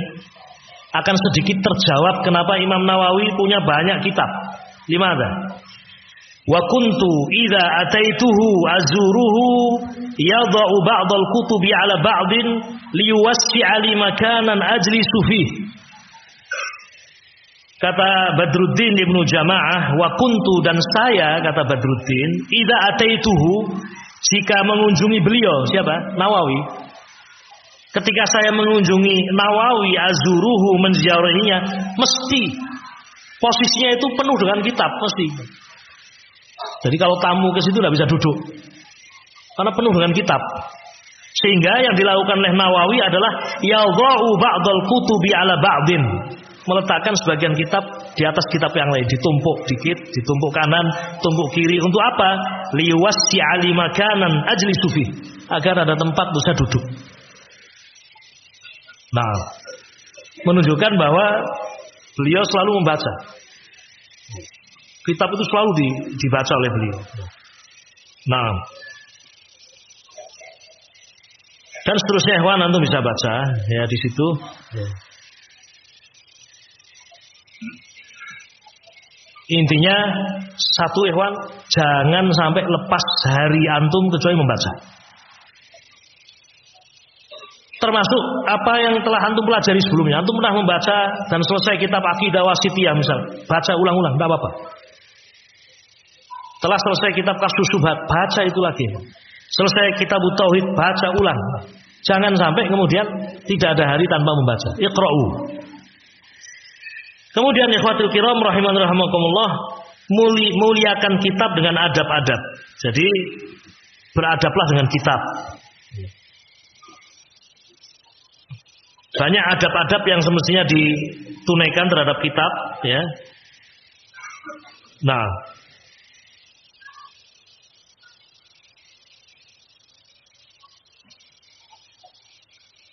akan sedikit terjawab kenapa Imam Nawawi punya banyak kitab. Limada? Wa kuntu idza ataituhu azuruhu yadha'u ba'dal kutubi 'ala ba'din liyuwassi'a li makanan ajlisu fihi. Kata Badruddin Ibnu Jamaah, wa kuntu, dan saya, kata Badruddin, idza ataituhu, jika mengunjungi beliau, siapa? Nawawi. Ketika saya mengunjungi Nawawi, azuruhu, menziarahinya, mesti posisinya itu penuh dengan kitab, mesti. Jadi kalau tamu ke situ tidak bisa duduk, karena penuh dengan kitab. Sehingga yang dilakukan oleh Nawawi adalah yadha'u ba'dal kutubi 'ala ba'din, meletakkan sebagian kitab di atas kitab yang lain, ditumpuk dikit, ditumpuk kanan, tumpuk kiri. Untuk apa? Liyuwassi'a li makanan ajlisu fi, agar ada tempat bisa duduk. Nah, menunjukkan bahwa beliau selalu membaca. Kitab itu selalu dibaca oleh beliau. Nah, dan seterusnya, ikhwan, antum bisa baca ya di situ. Ya. Intinya satu, ikhwan, jangan sampai lepas hari antum kecuali membaca. Termasuk apa yang telah antum pelajari sebelumnya. Antum pernah membaca dan selesai kitab Aqidah Wasithiyah misal, baca ulang-ulang, tidak apa-apa. Telah selesai kitab Kasus Syubhat, baca itu lagi. Selesai kitab Tauhid, baca ulang. Jangan sampai kemudian tidak ada hari tanpa membaca. Iqra'u. Kemudian ikhwatul kiram rahiman rahimakumullah, muliakan kitab dengan adab-adab. Jadi beradablah dengan kitab. Banyak adab-adab yang semestinya ditunaikan terhadap kitab, ya. Nah,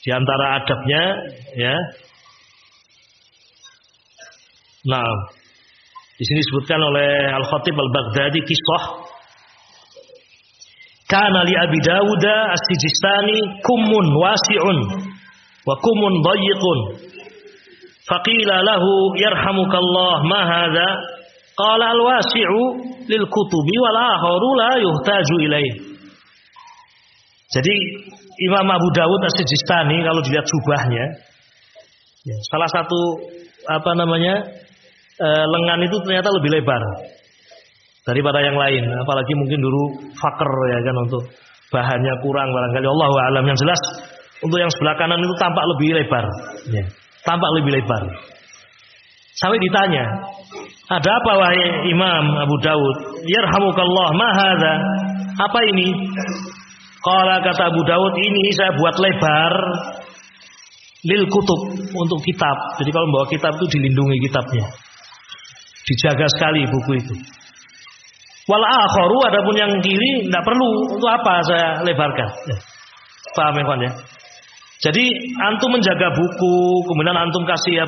di antara adabnya, ya. Nah, di sini disebutkan oleh Al-Khatib Al-Baghdadi kisah. Kana li Abi Dawud As-Sijistani kummun wasi'un wa kumun dayyiqun. Faqila lahu yarhamukallah ma hadza? Qala al-wasi'u lil kutubi wal akharu la yuhtaju ilaih. Jadi Imam Abu Dawud As-Sijistani kalau dilihat jubahnya, ya, salah satu lengan itu ternyata lebih lebar daripada yang lain. Apalagi mungkin dulu fakir, ya kan, untuk bahannya kurang barangkali. Allahu a'lam. Yang jelas untuk yang sebelah kanan itu tampak lebih lebar, ya, tampak lebih lebar. Sampai ditanya, ada apa wahai Imam Abu Dawud? Yarhamukallah, ma hadza? Apa ini? Qala, kata Abu Dawud, ini saya buat lebar lil kutub, untuk kitab. Jadi kalau membawa kitab itu dilindungi kitabnya, dijaga sekali buku itu. Wal akharu, adapun yang kiri tidak perlu. Untuk apa saya lebarkan? Ya. Paham ya, kawan, ya? Jadi antum menjaga buku, kemudian antum kasih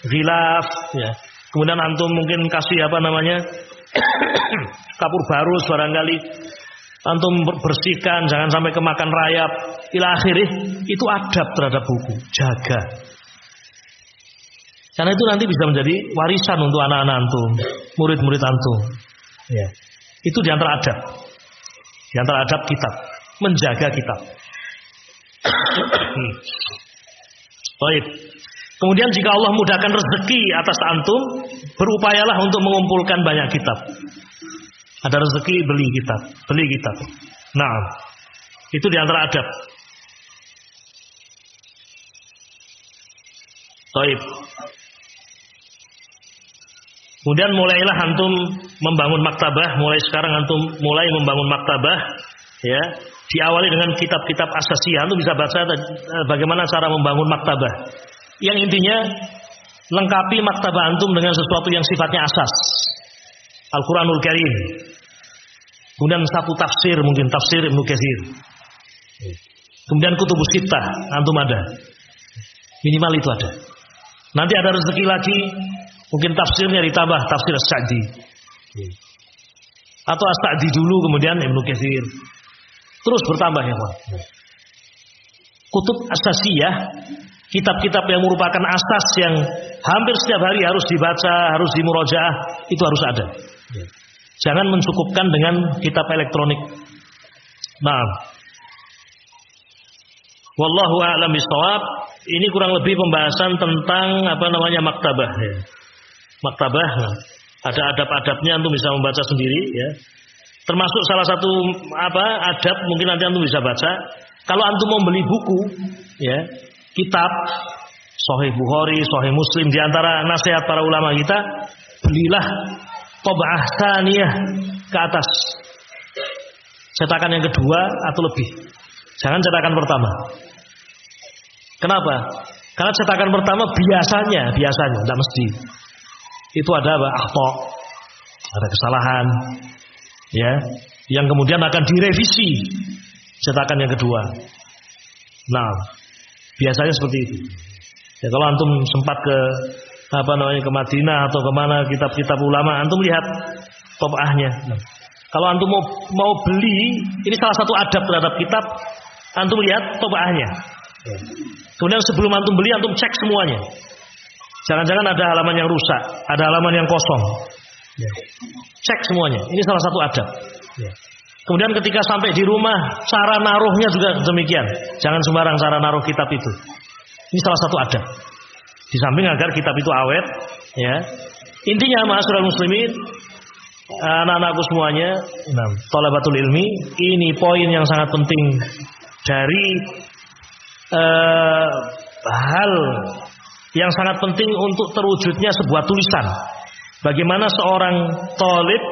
ghilaf, ya. Kemudian antum mungkin kasih kapur barus barangkali. Antum bersihkan, jangan sampai kemakan rayap. Ila akhirih, itu adab terhadap buku, jaga. Karena itu nanti bisa menjadi warisan untuk anak-anak antum, murid-murid antum. Ya. Itu diantara adab. Diantara adab kitab, menjaga kitab. Baik. Kemudian jika Allah mudahkan rezeki atas antum, berupayalah untuk mengumpulkan banyak kitab. Ada rezeki, beli kitab. Nah, itu diantara adab. Baik. Kemudian mulailah antum membangun maktabah. Mulai sekarang antum mulai membangun maktabah, ya. Diawali dengan kitab-kitab asasiyah. Antum bisa baca bagaimana cara membangun maktabah. Yang intinya lengkapi maktabah antum dengan sesuatu yang sifatnya asas. Al-Quranul Karim. Kemudian satu tafsir, mungkin tafsir Ibnu Katsir. Kemudian kutubus sittah antum ada. Minimal itu ada. Nanti ada rezeki lagi, mungkin tafsirnya ditambah tafsir As-Sa'di. Atau As-Sa'di dulu kemudian Ibnu Katsir. Terus bertambah ya, Pak. Kutub asasiyah, kitab-kitab yang merupakan asas yang hampir setiap hari harus dibaca, harus dimurojaah, itu harus ada. Jangan mencukupkan dengan kitab elektronik. Nah, wallahu a'lam bishawab. Ini kurang lebih pembahasan tentang maktabah. Ya. Maktabah, ada adab-adabnya, antum bisa membaca sendiri. Ya. Termasuk salah satu adab, mungkin nanti antum bisa baca. Kalau antum mau beli buku, ya, kitab Sahih Bukhari, Sahih Muslim, diantara nasihat para ulama kita, belilah Tob'ah Tsaniyah ke atas, cetakan yang kedua atau lebih. Jangan cetakan pertama. Kenapa? Karena cetakan pertama biasanya, tidak mesti. Itu ada akhta, ada kesalahan, ya, yang kemudian akan direvisi cetakan yang kedua. Nah, biasanya seperti itu. Ya, kalau antum sempat ke ke Madinah atau kemana kitab-kitab ulama, antum lihat tob'ahnya. Kalau antum mau beli, ini salah satu adab terhadap kitab, antum lihat tob'ahnya. Kemudian sebelum antum beli, antum cek semuanya. Jangan-jangan ada halaman yang rusak, ada halaman yang kosong. Cek semuanya. Ini salah satu adab. Kemudian ketika sampai di rumah, cara naruhnya juga demikian. Jangan sembarang cara naruh kitab itu. Ini salah satu adab. Di samping agar kitab itu awet, ya. Intinya, ma'asyiral muslimin, anak-anakku semuanya, thalabatul ilmi, ini poin yang sangat penting dari hal yang sangat penting untuk terwujudnya sebuah tulisan. Bagaimana seorang thalib,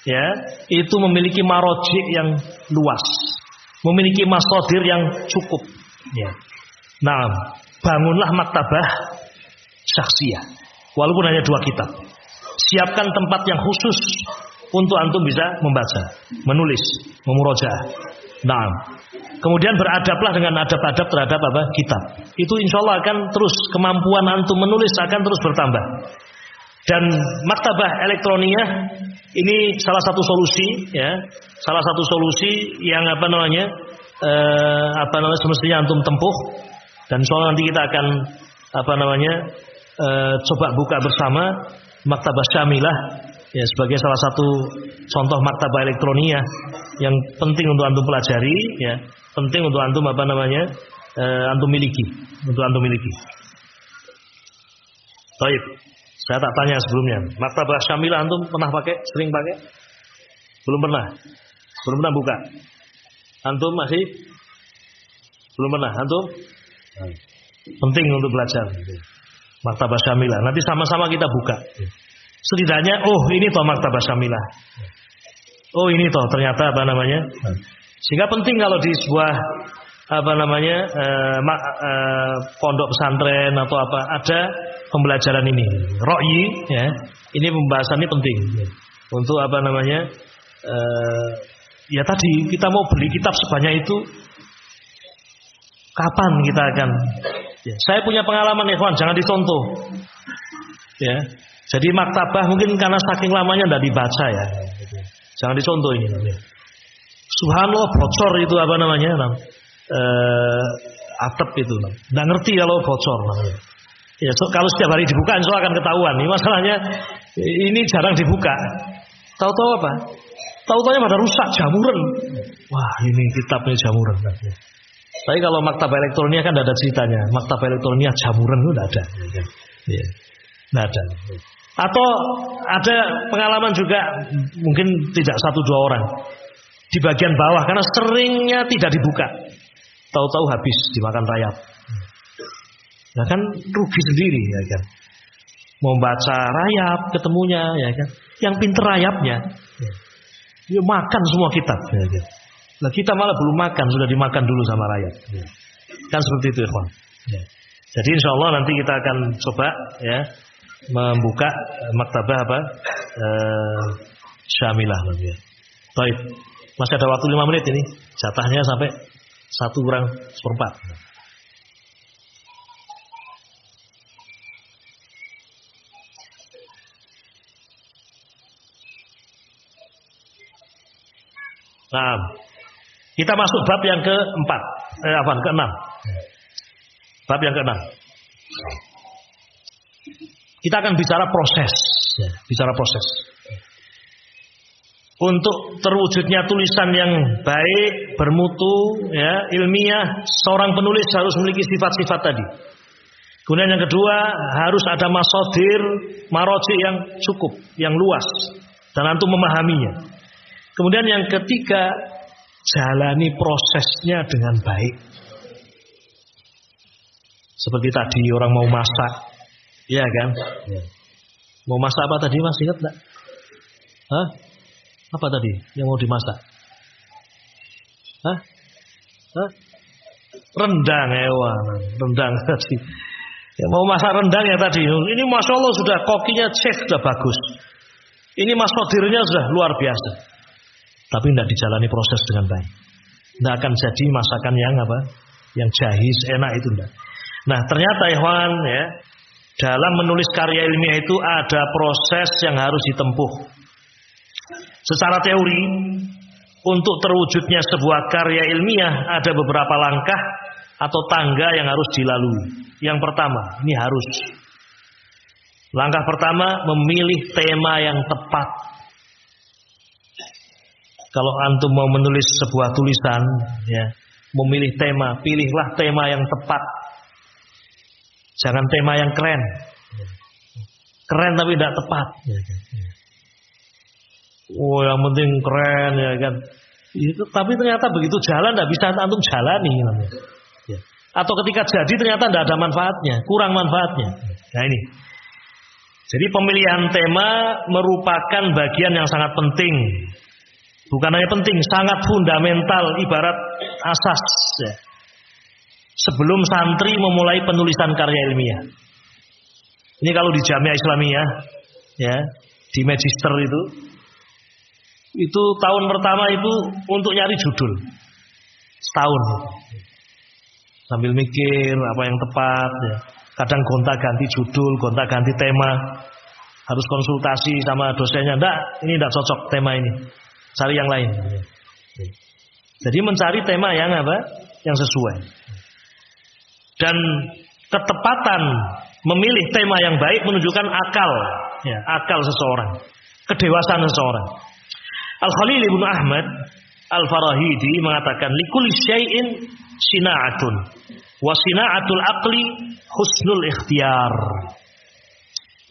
ya, itu memiliki marojik yang luas, memiliki masadir yang cukup. Ya. Nah, bangunlah maktabah syakhsiyah, walaupun hanya 2 kitab. Siapkan tempat yang khusus untuk antum bisa membaca, menulis, memurojaah. Nah, kemudian beradablah dengan adab-adab terhadap kitab. Itu insya Allah akan terus, kemampuan antum menulis akan terus bertambah. Dan maktabah elektroniyah ini salah satu solusi, ya, salah satu solusi yang semestinya antum tempuh. Dan insya Allah nanti kita akan coba buka bersama maktabah syamilah, ya, sebagai salah satu contoh maktabah elektroniyah yang penting untuk antum pelajari, ya, penting untuk antum antum miliki, Baik, saya tak tanya sebelumnya, maktabah syamilah antum pernah pakai, sering pakai? Belum pernah buka. Antum masih belum pernah, antum? Penting untuk belajar maktabah syamilah. Nanti sama-sama kita buka. Setidaknya, ini toh maktabah syamilah. Ini toh ternyata Sehingga penting kalau di sebuah pondok pesantren atau ada pembelajaran ini. Ra'yi, ya. Ini pembahasan ini penting untuk ya tadi kita mau beli kitab sebanyak itu, kapan kita akan? Ya, saya punya pengalaman, ikhwan, jangan dicontoh. Ya, jadi maktabah mungkin karena saking lamanya tidak dibaca, ya. Jangan dicontoh ini. Subhanallah, bocor itu atap itu. Nggak ngerti kalau bocor. Ya, kalau setiap hari dibuka, insya Allah akan ketahuan. Ini masalahnya, ini jarang dibuka. Tahu-tahu apa? Tahu-tahunya pada rusak, jamuran. Wah, ini kitabnya jamuran. Tapi kalau maktabah elektroniknya kan tidak ada ceritanya. Maktabah elektroniknya jamuran itu tidak ada. Ya, tidak ada. Atau ada pengalaman juga, mungkin tidak 1-2 orang di bagian bawah karena seringnya tidak dibuka. Tahu-tahu habis dimakan rayap. Nah kan rugi sendiri, ya kan. Mau baca rayap ketemunya, ya kan. Yang pinter rayapnya, dia makan semua kitab, ya kan. Nah kita malah belum makan, sudah dimakan dulu sama rayap. Kan seperti itu, ikhwan. Ya. Jadi insya Allah nanti kita akan coba, ya, membuka maktabah syamilah, ya. Baik, masih ada waktu 5 menit ini. Jatahnya sampai 1 kurang 1/4. Nah, kita masuk bab yang keempat, keenam. Bab yang keenam. Kita akan bicara proses, bicara proses. Untuk terwujudnya tulisan yang baik, bermutu, ya, ilmiah, seorang penulis harus memiliki sifat-sifat tadi. Kemudian yang kedua, harus ada masadir, maroji yang cukup, yang luas, dan antum memahaminya. Kemudian yang ketiga, jalani prosesnya dengan baik. Seperti tadi orang mau masak, ya kan? Mau masak apa tadi Mas, ingat enggak? Hah? Apa tadi yang mau dimasak? Hah? Hah? Rendang, rendang tadi. Ya, mau masak rendang ya tadi. Ini Masya Allah sudah kokinya chef sudah bagus. Ini masadirnya sudah luar biasa. Tapi tidak dijalani proses dengan baik. Tidak akan jadi masakan yang apa? Yang jahis, enak itu enggak. Nah, ternyata ikhwan, ya, dalam menulis karya ilmiah itu ada proses yang harus ditempuh. Secara teori, untuk terwujudnya sebuah karya ilmiah ada beberapa langkah atau tangga yang harus dilalui. Yang pertama, ini harus. Langkah pertama, memilih tema yang tepat. Kalau antum mau menulis sebuah tulisan, ya, memilih tema, pilihlah tema yang tepat. Jangan tema yang keren. Keren tapi tidak tepat. Oh, yang penting keren, ya kan. Itu, tapi ternyata begitu jalan tidak bisa antum jalani. Ya. Atau ketika jadi ternyata tidak ada manfaatnya, kurang manfaatnya. Nah ini. Jadi pemilihan tema merupakan bagian yang sangat penting. Bukan hanya penting, sangat fundamental, ibarat asas. Ya. Sebelum santri memulai penulisan karya ilmiah. Ini kalau di Jamiah Islamiyah, ya, di Magister itu tahun pertama itu untuk nyari judul. Setahun. Sambil mikir apa yang tepat, ya. Kadang gonta-ganti judul, gonta-ganti tema. Harus konsultasi sama dosennya. Enggak, ini enggak cocok tema ini. Cari yang lain. Jadi mencari tema yang apa? Yang sesuai. Dan ketepatan memilih tema yang baik menunjukkan akal, ya, akal seseorang, kedewasaan seseorang. Al-Khalil Ibnu Ahmad Al-Farahidi mengatakan likulli syai'in sina'atun wa sina'atul aqli husnul ikhtiyar.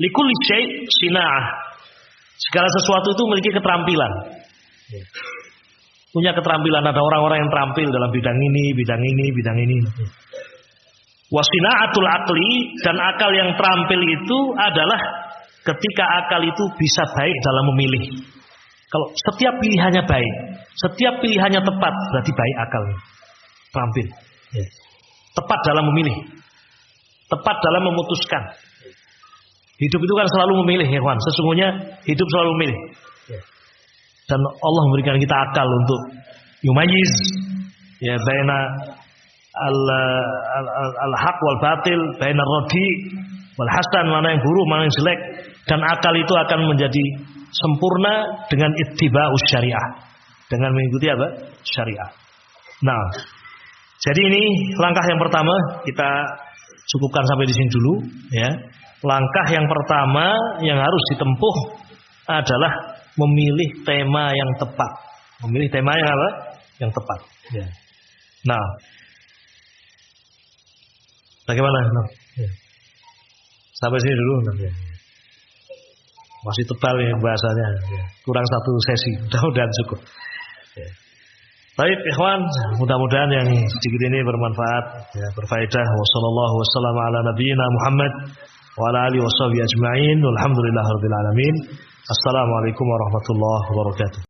Likulli syai' sina'ah. Segala sesuatu itu memiliki keterampilan. Punya keterampilan. Ada orang-orang yang terampil dalam bidang ini, bidang ini, bidang ini. Wasina'atul aqli, dan akal yang terampil itu adalah ketika akal itu bisa baik dalam memilih. Kalau setiap pilihannya baik, setiap pilihannya tepat, berarti baik akalnya. Terampil. Ya. Tepat dalam memilih. Tepat dalam memutuskan. Hidup itu kan selalu memilih, ya kawan. Sesungguhnya hidup selalu memilih. Ya. Dan Allah memberikan kita akal untuk yumayiz, ya, baina al-haq wal batil, baina ar-radi wal hasan, mana yang buruk, mana yang jelek, dan akal itu akan menjadi sempurna dengan ittiba'us syariah, dengan mengikuti apa? Syariah. Nah, jadi ini langkah yang pertama, kita cukupkan sampai di sini dulu, ya. Langkah yang pertama yang harus ditempuh adalah memilih tema yang tepat. Memilih tema yang apa? Yang tepat. Ya. Nah, bagaimana? Nah, ya. Sampai sini dulu. Nah, ya. Masih tebal ya bahasanya. Ya. Kurang satu sesi. Mudah-mudahan cukup. Ya. Baik, ikhwan, mudah-mudahan yang sedikit ini bermanfaat, ya, berfaedah. Wassallallahu wassalamu ala nabiyyina Muhammad wa ala alihi washabihi ajma'in. Walhamdulillahirabbil alamin. Assalamualaikum warahmatullahi wabarakatuh.